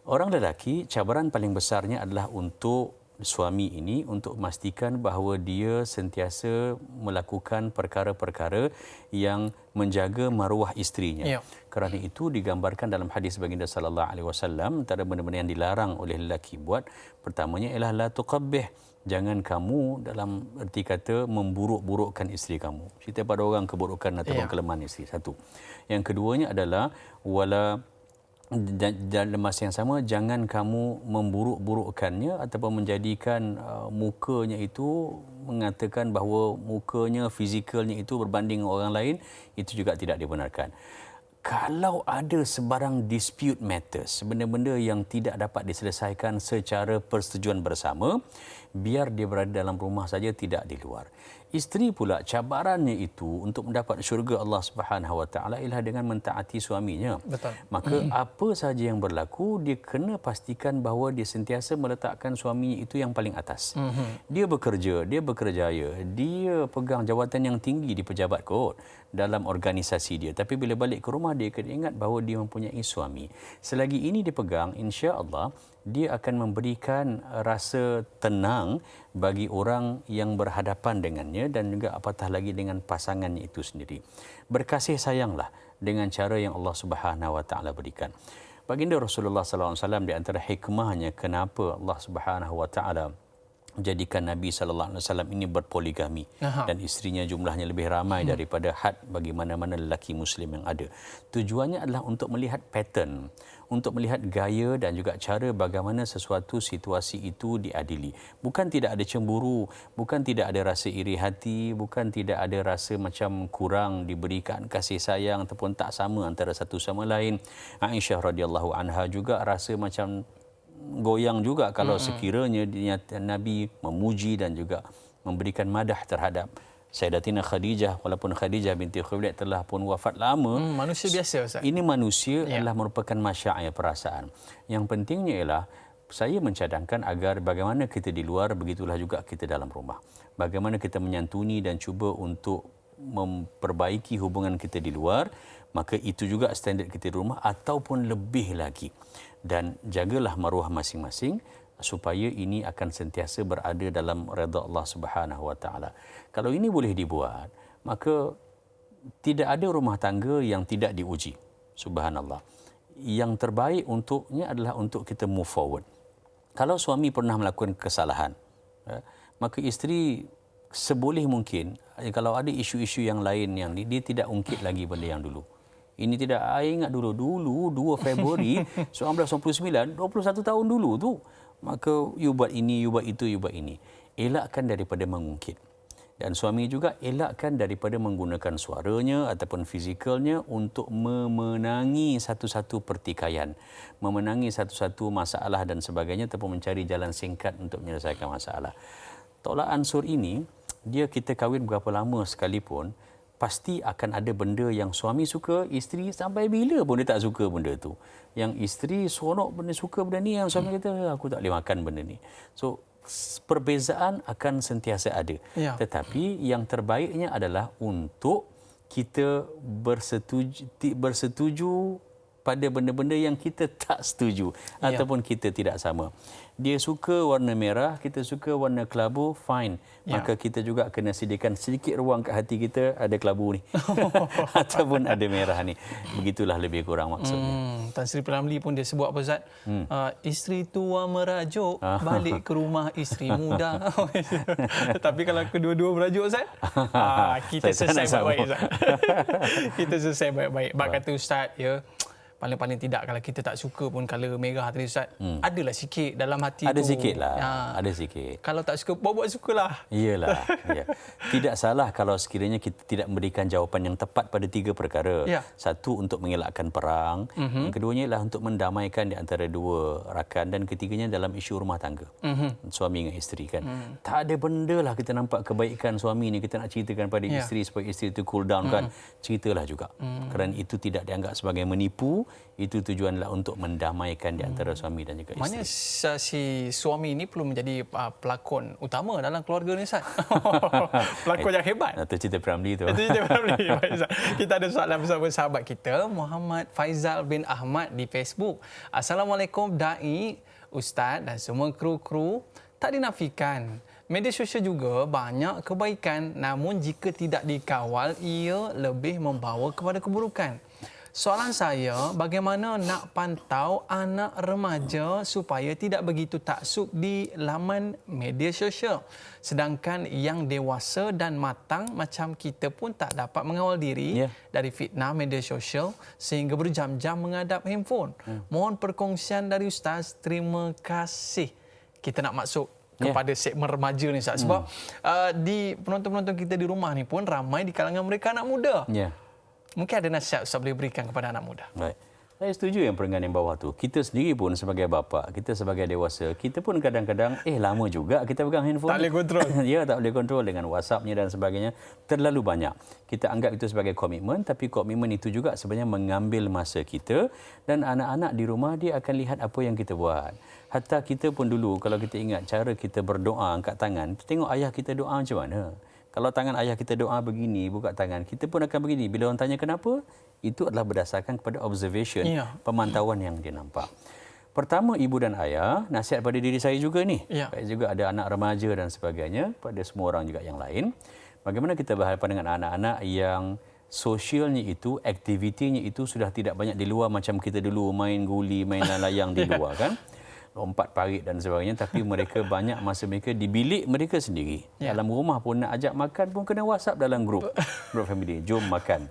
Orang lelaki, cabaran paling besarnya adalah untuk suami ini untuk memastikan bahawa dia sentiasa melakukan perkara-perkara yang menjaga maruah isterinya. Kerana itu digambarkan dalam hadis baginda sallallahu alaihi wasallam, antara benda-benda yang dilarang oleh lelaki buat, pertamanya ialah la tuqabbih. Jangan kamu dalam erti kata memburuk-burukkan isteri kamu. Cerita pada orang keburukan ataupun kelemahan isteri. Satu. Yang keduanya adalah wala, dalam masa yang sama jangan kamu memburuk-burukkannya ataupun menjadikan mukanya itu, mengatakan bahawa mukanya, fizikalnya itu berbanding orang lain, itu juga tidak dibenarkan. Kalau ada sebarang dispute matters, benda-benda yang tidak dapat diselesaikan secara persetujuan bersama, biar dia berada dalam rumah saja, tidak di luar. Isteri pula cabarannya itu untuk mendapat syurga Allah Subhanahu Wa Taala ialah dengan mentaati suaminya. Betul. Maka apa saja yang berlaku, dia kena pastikan bahawa dia sentiasa meletakkan suaminya itu yang paling atas. Dia bekerja, dia berkerjaya, dia pegang jawatan yang tinggi di pejabat kot dalam organisasi dia. Tapi bila balik ke rumah, dia kena ingat bahawa dia mempunyai suami. Selagi ini dipegang, insya-Allah dia akan memberikan rasa tenang bagi orang yang berhadapan dengannya dan juga apatah lagi dengan pasangannya itu sendiri. Berkasih sayanglah dengan cara yang Allah Subhanahu Wa Taala berikan. Baginda Rasulullah sallallahu alaihi wasallam, di antara hikmahnya kenapa Allah Subhanahu Wa Taala jadikan Nabi sallallahu alaihi wasallam ini berpoligami dan isterinya jumlahnya lebih ramai daripada had bagi mana-mana lelaki muslim yang ada. Tujuannya adalah untuk melihat pattern, untuk melihat gaya dan juga cara bagaimana sesuatu situasi itu diadili. Bukan tidak ada cemburu, bukan tidak ada rasa iri hati, bukan tidak ada rasa macam kurang diberikan kasih sayang ataupun tak sama antara satu sama lain. Aisyah radhiyallahu anha juga rasa macam goyang juga kalau sekiranya Nabi memuji dan juga memberikan madah terhadap Sayyidatina Khadijah, walaupun Khadijah binti Khuwailid telah pun wafat lama. Manusia biasa Ustaz. Ini manusia adalah merupakan masya'ir perasaan. Yang pentingnya ialah saya mencadangkan agar bagaimana kita di luar, begitulah juga kita dalam rumah. Bagaimana kita menyantuni dan cuba untuk memperbaiki hubungan kita di luar, maka itu juga standard kita di rumah ataupun lebih lagi. Dan jagalah maruah masing-masing supaya ini akan sentiasa berada dalam redha Allah Subhanahu Wa Taala. Kalau ini boleh dibuat, maka tidak ada rumah tangga yang tidak diuji. Subhanallah. Yang terbaik untuknya adalah untuk kita move forward. Kalau suami pernah melakukan kesalahan, maka isteri seboleh mungkin, kalau ada isu-isu yang lain yang dia tidak ungkit lagi benda yang dulu. Ini tidak, saya ingat dulu 2 Februari 1999, 21 tahun dulu tu. Maka you buat ini, you buat itu, you buat ini. Elakkan daripada mengungkit. Dan suami juga elakkan daripada menggunakan suaranya ataupun fizikalnya untuk memenangi satu-satu pertikaian, memenangi satu-satu masalah dan sebagainya ataupun mencari jalan singkat untuk menyelesaikan masalah. Tolak ansur ini, dia kita kahwin berapa lama sekalipun, pasti akan ada benda yang suami suka, isteri sampai bila pun dia tak suka benda tu. Yang isteri seronok benda suka benda ni, yang suami kata aku tak boleh makan benda ni. So perbezaan akan sentiasa ada. Ya. Tetapi yang terbaiknya adalah untuk kita bersetuju pada benda-benda yang kita tak setuju ataupun kita tidak sama. Dia suka warna merah, kita suka warna kelabu, fine. Maka kita juga kena sediakan sedikit ruang kat hati kita, ada kelabu ni. Ataupun ada merah ni. Begitulah lebih kurang maksudnya. Tan Sri Ramli pun dia sebut apa Ustaz? Isteri tua merajuk, balik ke rumah isteri muda. Tapi kalau kedua-dua merajuk Ustaz, kita selesai baik-baik Ustaz. Kita selesai baik-baik. Bak kata Ustaz, ya, paling-paling tidak kalau kita tak suka pun color merah tadi Ustaz, adalah sikit dalam hati ada tu. Sikit lah. Ada sikit. Kalau tak suka, buat sukalah. Iyalah. Ya. Tidak salah kalau sekiranya kita tidak memberikan jawapan yang tepat pada 3 perkara. Ya. Satu, untuk mengelakkan perang. Yang keduanya ialah untuk mendamaikan di antara 2 rakan. Dan ketiganya dalam isu rumah tangga. Suami dengan isteri kan. Tak ada benda lah kita nampak kebaikan suami ni, kita nak ceritakan pada isteri supaya isteri itu cool down kan. Ceritalah juga. Kerana itu tidak dianggap sebagai menipu. Itu tujuanlah untuk mendamaikan di antara suami dan juga isteri. Maknanya si suami ini perlu menjadi pelakon utama dalam keluarga ni Ustaz. Pelakon yang hebat. Itu cerita Ramli tu. Itu cerita Ramli. Kita ada soalan bersama sahabat kita, Muhammad Faizal bin Ahmad di Facebook. Assalamualaikum Da'i, Ustaz dan semua kru-kru. Tak dinafikan, media sosial juga banyak kebaikan, namun jika tidak dikawal, ia lebih membawa kepada keburukan. Soalan saya, bagaimana nak pantau anak remaja supaya tidak begitu taksub di laman media sosial? Sedangkan yang dewasa dan matang macam kita pun tak dapat mengawal diri dari fitnah media sosial sehingga berjam-jam menghadap handphone. Mohon perkongsian dari Ustaz. Terima kasih. Kita nak masuk kepada segmen remaja ni Ustaz. Sebab di penonton-penonton kita di rumah ni pun ramai di kalangan mereka anak muda. Mungkin ada nasihat Ustaz boleh berikan kepada anak muda. Baik. Saya setuju yang perenggan yang bawah tu. Kita sendiri pun sebagai bapa, kita sebagai dewasa, kita pun kadang-kadang lama juga kita pegang handphone. Tak boleh kontrol. Ya, tak boleh kontrol dengan WhatsApp-nya dan sebagainya. Terlalu banyak. Kita anggap itu sebagai komitmen, tapi komitmen itu juga sebenarnya mengambil masa kita dan anak-anak di rumah dia akan lihat apa yang kita buat. Hatta kita pun dulu kalau kita ingat cara kita berdoa angkat tangan, kita tengok ayah kita doa macam mana. Kalau tangan ayah kita doa begini, buka tangan, kita pun akan begini. Bila orang tanya kenapa, itu adalah berdasarkan kepada observation, pemantauan yang dia nampak. Pertama, ibu dan ayah, nasihat pada diri saya juga ni. Saya juga ada anak remaja dan sebagainya, pada semua orang juga yang lain. Bagaimana kita berhadapan dengan anak-anak yang sosialnya itu, aktivitinya itu sudah tidak banyak di luar macam kita dulu main guli, main layang di luar kan. Lompat parit dan sebagainya, tapi mereka banyak masa mereka di bilik mereka sendiri. Dalam rumah pun nak ajak makan pun kena WhatsApp dalam grup family, jom makan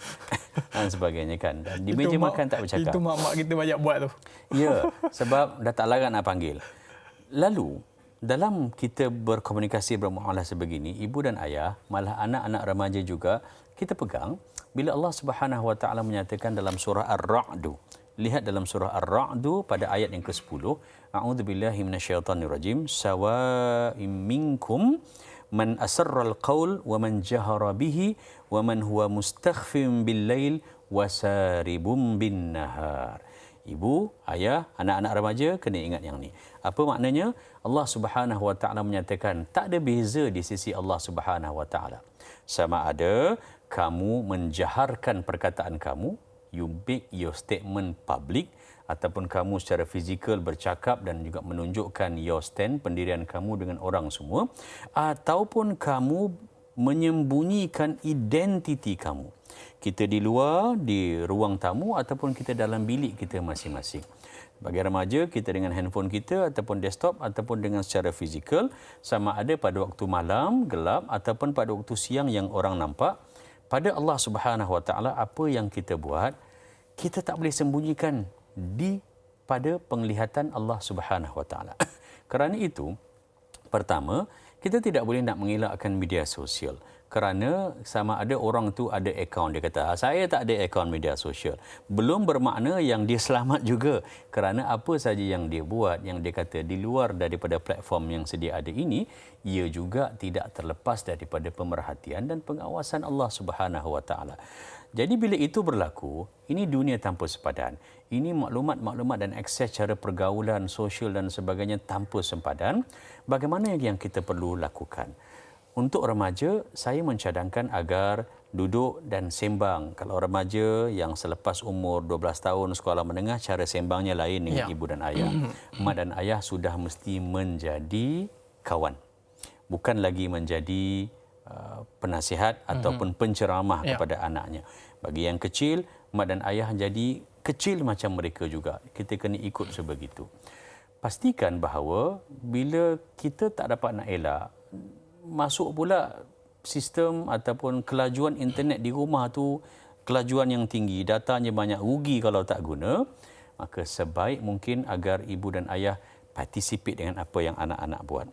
dan sebagainya kan. Dan di meja makan tak bercakap. Itu mak-mak kita banyak buat tu. Ya, sebab dah tak larat nak panggil. Lalu dalam kita berkomunikasi bermuamalah sebegini, ibu dan ayah, malah anak-anak remaja juga, kita pegang bila Allah Subhanahu Wa Taala menyatakan dalam surah Ar-Ra'd. Lihat dalam surah Ar-Ra'd pada ayat yang ke-10. A'udzubillahi minasyaitonirrajim. Sawa'im minkum man asarral qaul wa man jahara bihi wa man huwa mustakhfim bil lail wa saribum bin nahar. Ibu, ayah, anak-anak remaja kena ingat yang ni. Apa maknanya? Allah Subhanahu Wa Taala menyatakan tak ada beza di sisi Allah Subhanahu Wa Taala. Sama ada kamu menjaharkan perkataan kamu, you make your statement public, ataupun kamu secara fizikal bercakap dan juga menunjukkan your stand, pendirian kamu dengan orang semua, ataupun kamu menyembunyikan identiti kamu. Kita di luar, di ruang tamu ataupun kita dalam bilik kita masing-masing. Bagi remaja, kita dengan handphone kita ataupun desktop ataupun dengan secara fizikal, sama ada pada waktu malam, gelap ataupun pada waktu siang yang orang nampak. Pada Allah Subhanahu Wa Taala, apa yang kita buat, kita tak boleh sembunyikan pada penglihatan Allah Subhanahu Wa Taala. Kerana itu, pertama, kita tidak boleh nak mengelakkan media sosial. Kerana sama ada orang tu ada akaun, dia kata saya tak ada akaun media sosial, belum bermakna yang dia selamat juga. Kerana apa saja yang dia buat, yang dia kata di luar daripada platform yang sedia ada ini, ia juga tidak terlepas daripada pemerhatian dan pengawasan Allah Subhanahu Wa Taala. Jadi bila itu berlaku, ini dunia tanpa sepadan. Ini maklumat-maklumat dan akses cara pergaulan sosial dan sebagainya tanpa sempadan. Bagaimana yang kita perlu lakukan? Untuk remaja, saya mencadangkan agar duduk dan sembang. Kalau remaja yang selepas umur 12 tahun sekolah menengah, cara sembangnya lain dengan ibu dan ayah. Mak dan ayah sudah mesti menjadi kawan. Bukan lagi menjadi penasihat ataupun penceramah kepada anaknya. Bagi yang kecil, mak dan ayah jadi kecil macam mereka juga. Kita kena ikut sebegitu. Pastikan bahawa bila kita tak dapat nak elak, masuk pula sistem ataupun kelajuan internet di rumah tu, kelajuan yang tinggi, datanya banyak, rugi kalau tak guna, maka sebaik mungkin agar ibu dan ayah participate dengan apa yang anak-anak buat.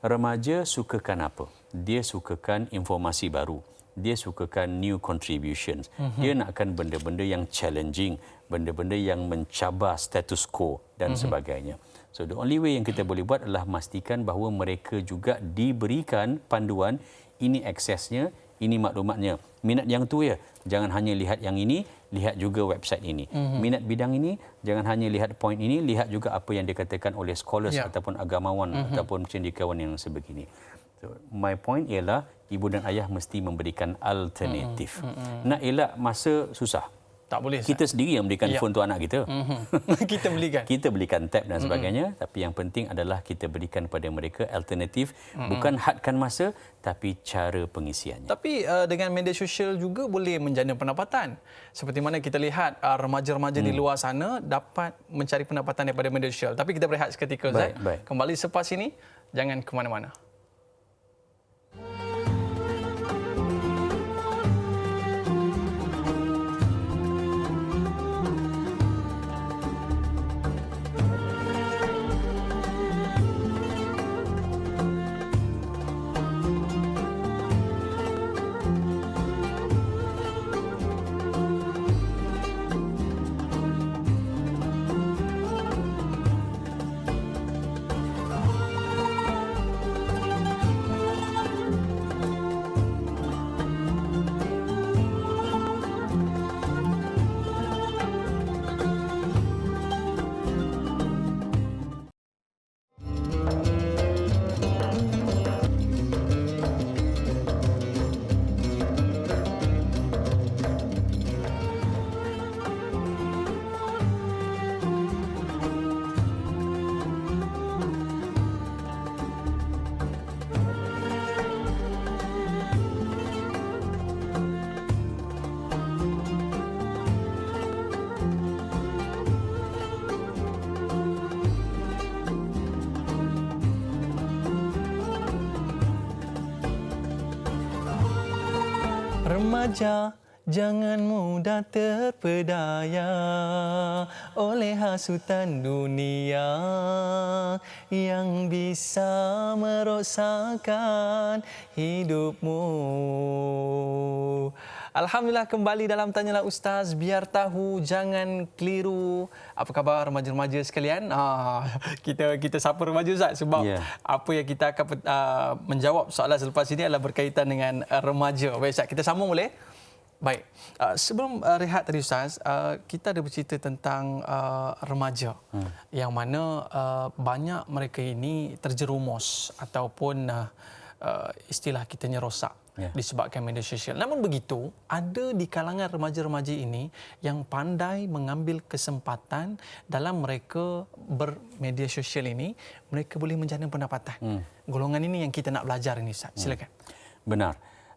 Remaja sukakan apa? Dia sukakan informasi baru. Dia sukakan new contributions. Dia nakkan benda-benda yang challenging, benda-benda yang mencabar status quo dan sebagainya. So the only way yang kita boleh buat adalah memastikan bahawa mereka juga diberikan panduan, ini aksesnya, ini maklumatnya. Minat yang tu ya, jangan hanya lihat yang ini, lihat juga website ini. Minat bidang ini, jangan hanya lihat point ini, lihat juga apa yang dikatakan oleh scholars ataupun agamawan ataupun cendekiawan yang sebegini. So, my point ialah ibu dan ayah mesti memberikan alternatif. Nak elak masa susah. Tak boleh. Kita sendiri yang berikan phone tu anak kita. Kita belikan. Kita belikan tab dan sebagainya. Tapi yang penting adalah kita berikan pada mereka alternatif. Bukan hadkan masa, tapi cara pengisiannya. Tapi dengan media sosial juga boleh menjana pendapatan. Seperti mana kita lihat remaja-remaja di luar sana dapat mencari pendapatan daripada media sosial. Tapi kita berehat seketika, Ustaz. Kembali selepas ini, jangan ke mana-mana. Remaja, jangan mudah terpedaya oleh hasutan dunia yang bisa merosakkan hidupmu. Alhamdulillah, kembali dalam Tanyalah Ustaz. Biar tahu, jangan keliru. Apa khabar remaja-remaja sekalian? Kita sapa remaja, Ustaz, sebab apa yang kita akan menjawab soalan selepas ini adalah berkaitan dengan remaja. Baik, Ustaz, kita sambung boleh? Baik. Sebelum rehat tadi Ustaz, kita ada bercerita tentang remaja yang mana banyak mereka ini terjerumus ataupun istilah kitanya rosak disebabkan media sosial. Namun begitu, ada di kalangan remaja-remaja ini yang pandai mengambil kesempatan dalam mereka bermedia sosial ini, mereka boleh menjana pendapatan. Golongan ini yang kita nak belajar ini Ustaz. Silakan. Benar.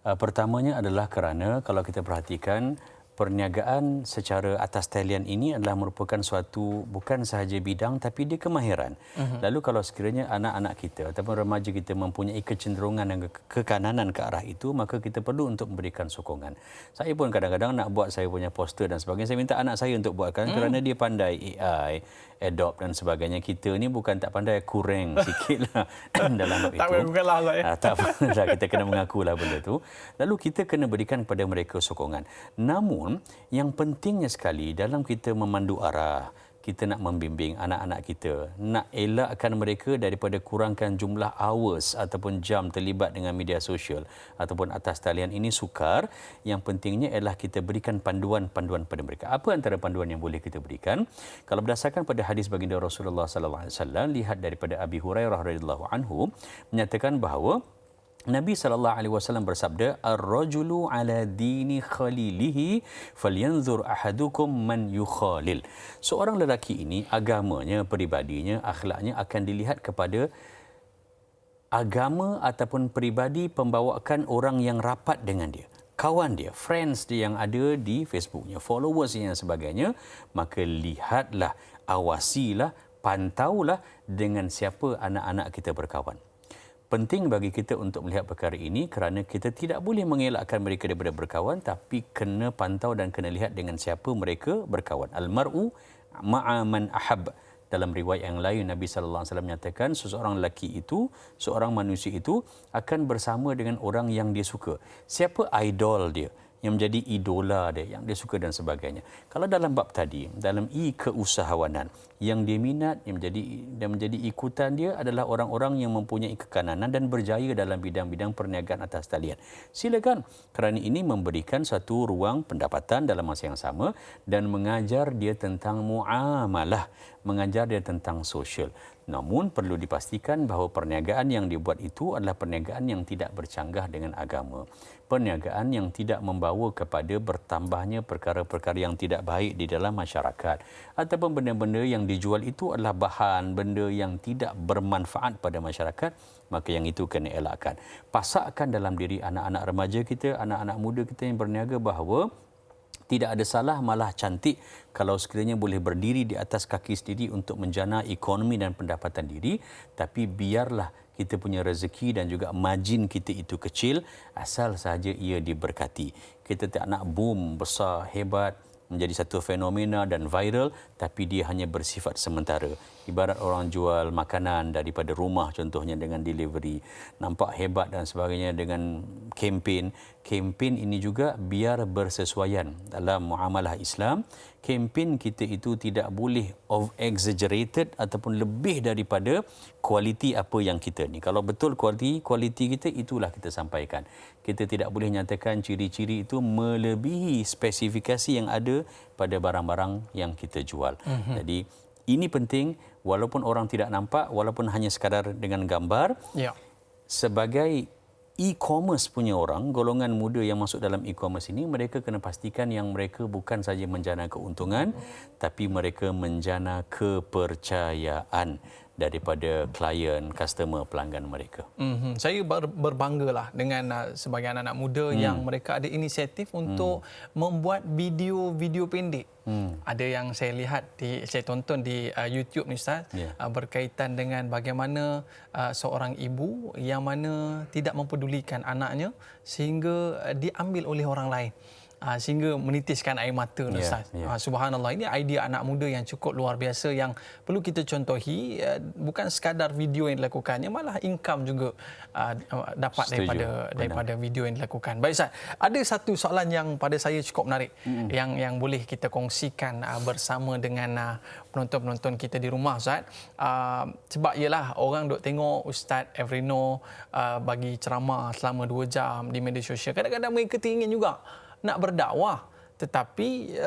Pertamanya adalah kerana kalau kita perhatikan perniagaan secara atas talian ini adalah merupakan suatu bukan sahaja bidang tapi dia kemahiran. Lalu kalau sekiranya anak-anak kita ataupun remaja kita mempunyai kecenderungan dan kekananan ke arah itu, maka kita perlu untuk memberikan sokongan. Saya pun kadang-kadang nak buat saya punya poster dan sebagainya, saya minta anak saya untuk buatkan kerana dia pandai AI, Adobe dan sebagainya. Kita ni bukan tak pandai, kurang sikitlah dalam bab itu. Tak mengakulah saya. Tak apa, kita kena mengakulah benda tu. Lalu kita kena berikan kepada mereka sokongan. Namun yang pentingnya sekali dalam kita memandu arah, kita nak membimbing anak-anak kita, nak elakkan mereka daripada kurangkan jumlah hours ataupun jam terlibat dengan media sosial ataupun atas talian ini sukar. Yang pentingnya ialah kita berikan panduan-panduan pada mereka. Apa antara panduan yang boleh kita berikan? Kalau berdasarkan pada hadis baginda Rasulullah sallallahu alaihi wasallam, lihat daripada Abi Hurairah radhiyallahu anhu menyatakan bahawa Nabi SAW bersabda, Ar-rajulu ala dini khalilihi falyanzur ahadukum man yukhalil. Seorang lelaki ini, agamanya, peribadinya, akhlaknya akan dilihat kepada agama ataupun peribadi pembawakan orang yang rapat dengan dia. Kawan dia, friends dia yang ada di Facebooknya, followers dia dan sebagainya. Maka lihatlah, awasilah, pantaulah dengan siapa anak-anak kita berkawan. Penting bagi kita untuk melihat perkara ini kerana kita tidak boleh mengelakkan mereka daripada berkawan, tapi kena pantau dan kena lihat dengan siapa mereka berkawan. Al-mar'u ma'a man ahab. Dalam riwayat yang lain Nabi sallallahu alaihi wasallam menyatakan seseorang lelaki itu, seorang manusia itu akan bersama dengan orang yang dia suka. Siapa idol dia, yang menjadi idola dia, yang dia suka dan sebagainya. Kalau dalam bab tadi, dalam keusahawanan, yang dia minat, yang menjadi ikutan dia adalah orang-orang yang mempunyai kekananan dan berjaya dalam bidang-bidang perniagaan atas talian. Silakan, kerana ini memberikan satu ruang pendapatan dalam masa yang sama dan mengajar dia tentang muamalah, mengajar dia tentang sosial. Namun perlu dipastikan bahawa perniagaan yang dibuat itu adalah perniagaan yang tidak bercanggah dengan agama. Perniagaan yang tidak membawa kepada bertambahnya perkara-perkara yang tidak baik di dalam masyarakat. Ataupun benda-benda yang dijual itu adalah bahan, benda yang tidak bermanfaat pada masyarakat, maka yang itu kena elakkan. Pasakkan dalam diri anak-anak remaja kita, anak-anak muda kita yang berniaga bahawa tidak ada salah, malah cantik kalau sekiranya boleh berdiri di atas kaki sendiri untuk menjana ekonomi dan pendapatan diri. Tapi biarlah kita punya rezeki dan juga margin kita itu kecil, asal sahaja ia diberkati. Kita tak nak boom, besar, hebat, menjadi satu fenomena dan viral, tapi dia hanya bersifat sementara. Ibarat orang jual makanan daripada rumah contohnya dengan delivery. Nampak hebat dan sebagainya dengan kempen. Kempen ini juga biar bersesuaian dalam muamalah Islam. Kempen kita itu tidak boleh exaggerated ataupun lebih daripada kualiti apa yang kita ni. Kalau betul kualiti kita, itulah kita sampaikan. Kita tidak boleh nyatakan ciri-ciri itu melebihi spesifikasi yang ada pada barang-barang yang kita jual. Jadi ini penting, walaupun orang tidak nampak, walaupun hanya sekadar dengan gambar. Sebagai e-commerce punya orang, golongan muda yang masuk dalam e-commerce ini, mereka kena pastikan yang mereka bukan saja menjana keuntungan, tapi mereka menjana kepercayaan daripada klien, customer, pelanggan mereka. Saya berbanggalah dengan sebagai anak-anak muda yang mereka ada inisiatif untuk membuat video-video pendek. Ada yang saya lihat, saya tonton di YouTube ni Ustaz, berkaitan dengan bagaimana seorang ibu yang mana tidak mempedulikan anaknya sehingga diambil oleh orang lain. Sehingga menitiskan air mata, Ustaz. Subhanallah, ini idea anak muda yang cukup luar biasa yang perlu kita contohi. Bukan sekadar video yang dilakukannya, malah income juga dapat daripada video yang dilakukan. Baik Ustaz, ada satu soalan yang pada saya cukup menarik yang boleh kita kongsikan bersama dengan penonton-penonton kita di rumah Ustaz. Sebab ialah orang duk tengok Ustaz Everino bagi ceramah selama 2 jam di media sosial. Kadang-kadang mereka teringin juga nak berdakwah. Tetapi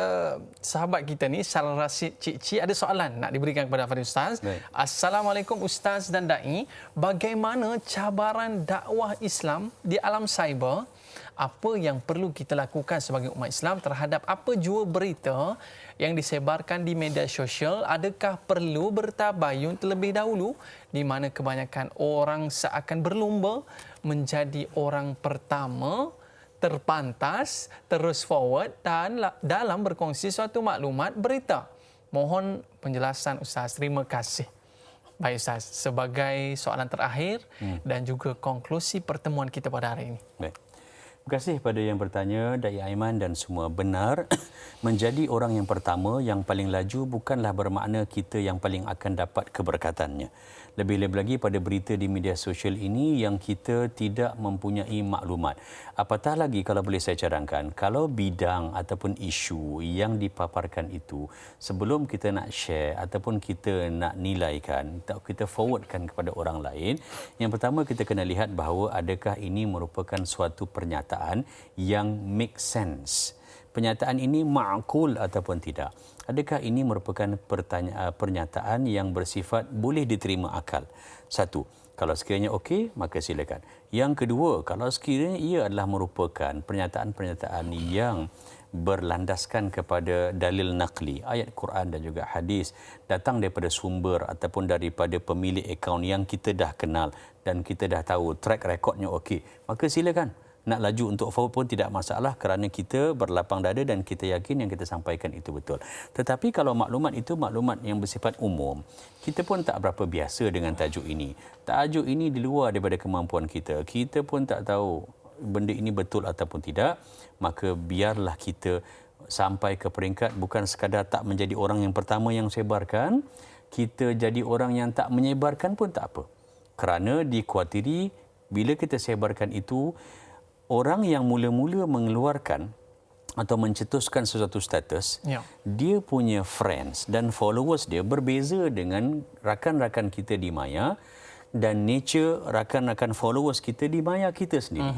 sahabat kita ni Syarah Rasyid Cik ada soalan nak diberikan kepada Fadil Ustaz. Baik. Assalamualaikum Ustaz dan Da'i. Bagaimana cabaran dakwah Islam di alam cyber? Apa yang perlu kita lakukan sebagai umat Islam terhadap apa jua berita yang disebarkan di media sosial? Adakah perlu bertabayun terlebih dahulu di mana kebanyakan orang seakan berlumba menjadi orang pertama terpantas, terus forward dan dalam berkongsi suatu maklumat berita? Mohon penjelasan Ustaz. Terima kasih. Baik Ustaz, sebagai soalan terakhir dan juga konklusi pertemuan kita pada hari ini. Baik. Terima kasih pada yang bertanya, Dai Aiman, dan semua benar. Menjadi orang yang pertama, yang paling laju bukanlah bermakna kita yang paling akan dapat keberkatannya. Lebih-lebih lagi pada berita di media sosial ini yang kita tidak mempunyai maklumat. Apatah lagi kalau boleh saya cadangkan, kalau bidang ataupun isu yang dipaparkan itu, sebelum kita nak share ataupun kita nak nilaikan, kita forwardkan kepada orang lain, yang pertama kita kena lihat bahawa adakah ini merupakan suatu pernyataan yang make sense. Pernyataan ini ma'qul ataupun tidak. Adakah ini merupakan pernyataan yang bersifat boleh diterima akal? Satu, kalau sekiranya okey, maka silakan. Yang kedua, kalau sekiranya ia adalah merupakan pernyataan-pernyataan yang berlandaskan kepada dalil naqli, ayat Quran dan juga hadis, datang daripada sumber ataupun daripada pemilik akaun yang kita dah kenal dan kita dah tahu track recordnya okey, maka silakan. Nak laju untuk forward pun tidak masalah kerana kita berlapang dada dan kita yakin yang kita sampaikan itu betul. Tetapi kalau maklumat itu maklumat yang bersifat umum, kita pun tak berapa biasa dengan tajuk ini. Tajuk ini di luar daripada kemampuan kita. Kita pun tak tahu benda ini betul ataupun tidak. Maka biarlah kita sampai ke peringkat bukan sekadar tak menjadi orang yang pertama yang sebarkan, kita jadi orang yang tak menyebarkan pun tak apa. Kerana dikhawatiri bila kita sebarkan itu, orang yang mula-mula mengeluarkan atau mencetuskan sesuatu status, dia punya friends dan followers dia berbeza dengan rakan-rakan kita di maya dan nature rakan-rakan followers kita di maya kita sendiri.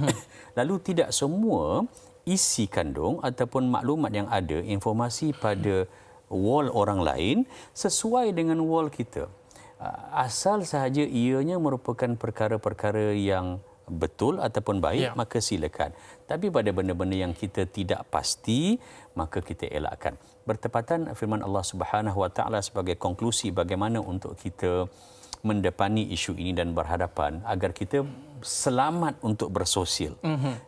Lalu tidak semua isi kandung ataupun maklumat yang ada, informasi pada wall orang lain sesuai dengan wall kita. Asal sahaja ianya merupakan perkara-perkara yang betul ataupun baik, maka silakan. Tapi pada benda-benda yang kita tidak pasti, maka kita elakkan. Bertepatan firman Allah Subhanahu Wa Taala sebagai konklusi bagaimana untuk kita mendepani isu ini dan berhadapan agar kita selamat untuk bersosial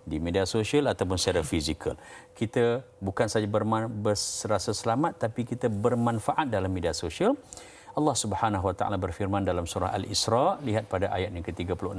di media sosial ataupun secara fizikal. Kita bukan saja berasa selamat, tapi kita bermanfaat dalam media sosial. Allah Subhanahu Wa Taala berfirman dalam surah Al-Isra, lihat pada ayat yang ke-36,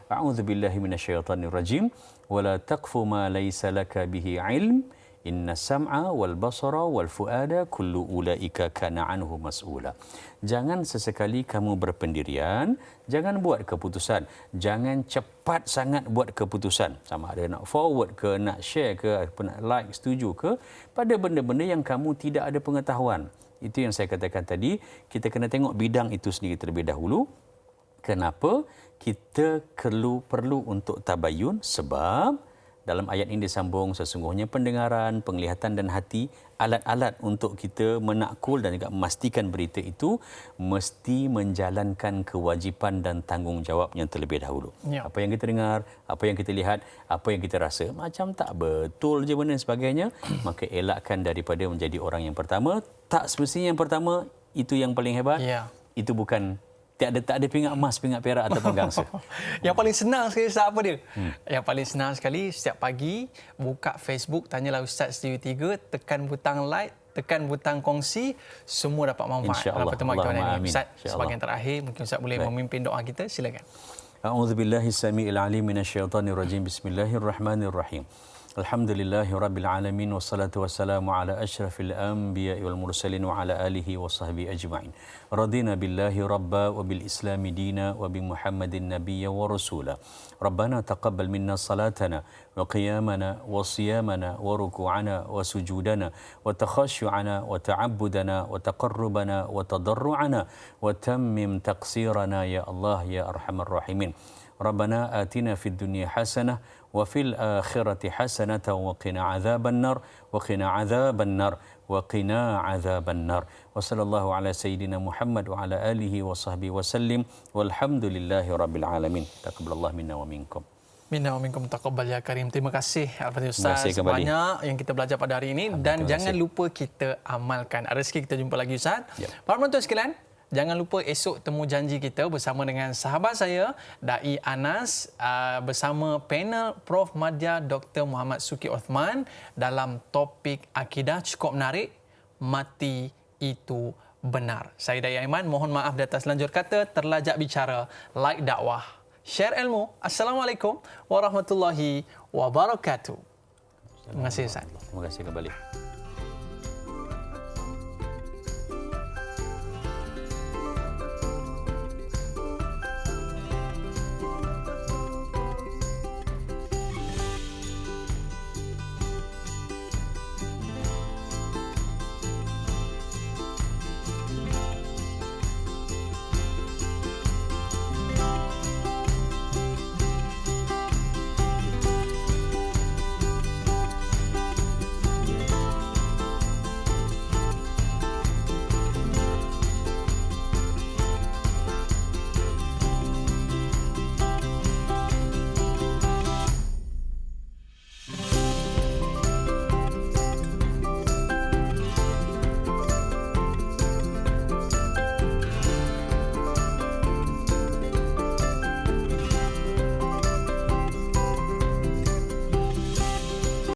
A'udzubillahi minasyaitonirrajim, wala taqfu ma laysa laka bihi ilm, inna sam'a wal basara wal fuada kullu ulaika kana anhu mas'ula. Jangan sesekali kamu berpendirian, jangan buat keputusan, jangan cepat sangat buat keputusan, sama ada nak forward ke, nak share ke, nak like, setuju ke, pada benda-benda yang kamu tidak ada pengetahuan. Itu yang saya katakan tadi, kita kena tengok bidang itu sendiri terlebih dahulu. Kenapa kita perlu untuk tabayun? Sebab dalam ayat ini disambung, sesungguhnya pendengaran, penglihatan dan hati, alat-alat untuk kita menakul dan juga memastikan berita itu mesti menjalankan kewajipan dan tanggungjawabnya terlebih dahulu. Apa yang kita dengar, apa yang kita lihat, apa yang kita rasa, macam tak betul je benda dan sebagainya, maka elakkan daripada menjadi orang yang pertama. Tak semestinya yang pertama itu yang paling hebat. Itu bukan, tak ada pingat emas, pingat perak ataupun gangsa. Yang paling senang sekali Ustaz apa dia? Yang paling senang sekali setiap pagi buka Facebook, tanyalah Ustaz Studio 3, tekan butang like, tekan butang kongsi, semua dapat manfaat dalam pertemuan kita ini. Ustaz, sebagai yang terakhir mungkin Ustaz boleh memimpin doa kita, silakan. A'udzubillahi samiil alim minasyaitonir rajim. Bismillahirrahmanirrahim. Alhamdulillahi rabbil alamin wassalatu wassalamu ala asyrafil anbiya'i wal mursalin wa ala alihi wa sahbihi ajma'in. Radina billahi rabba wa bil islami dina wa bi Muhammadin nabiyya wa rasula. Rabbana taqabbal minna salatana wa qiyamana wa siyamana wa ruku'ana wa sujudana wa takhashu'ana wa ta'abbudana wa taqarrubana wa tadarru'ana wa tammim taqsirana ya Allah ya arhamar rahimin. Rabbana atina fid dunya hasanah wa fil akhirati hasanatan wa qina adzaban nar wa qina adzaban nar wa qina adzaban nar. Wa sallallahu ala sayyidina Muhammad wa ala alihi wa sahbihi wa sallim walhamdulillahi rabbil alamin. Taqabbalallahu minna wa minkum. Minna wa minkum taqabbal ya karim. Terima kasih Al-Fatihah Ustaz, banyak yang kita belajar pada hari ini dan jangan lupa kita amalkan. Ada rezeki kita jumpa lagi Ustaz. Para penonton sekalian, jangan lupa esok temu janji kita bersama dengan sahabat saya Dai Anas bersama panel Prof Madya Dr. Muhammad Suki Othman dalam topik akidah cukup menarik, mati itu benar. Saya Dai Aiman, mohon maaf di atas lanjur kata, terlajak bicara, like dakwah, share ilmu. Assalamualaikum warahmatullahi wabarakatuh. Terima kasih Ustaz. Terima kasih kembali.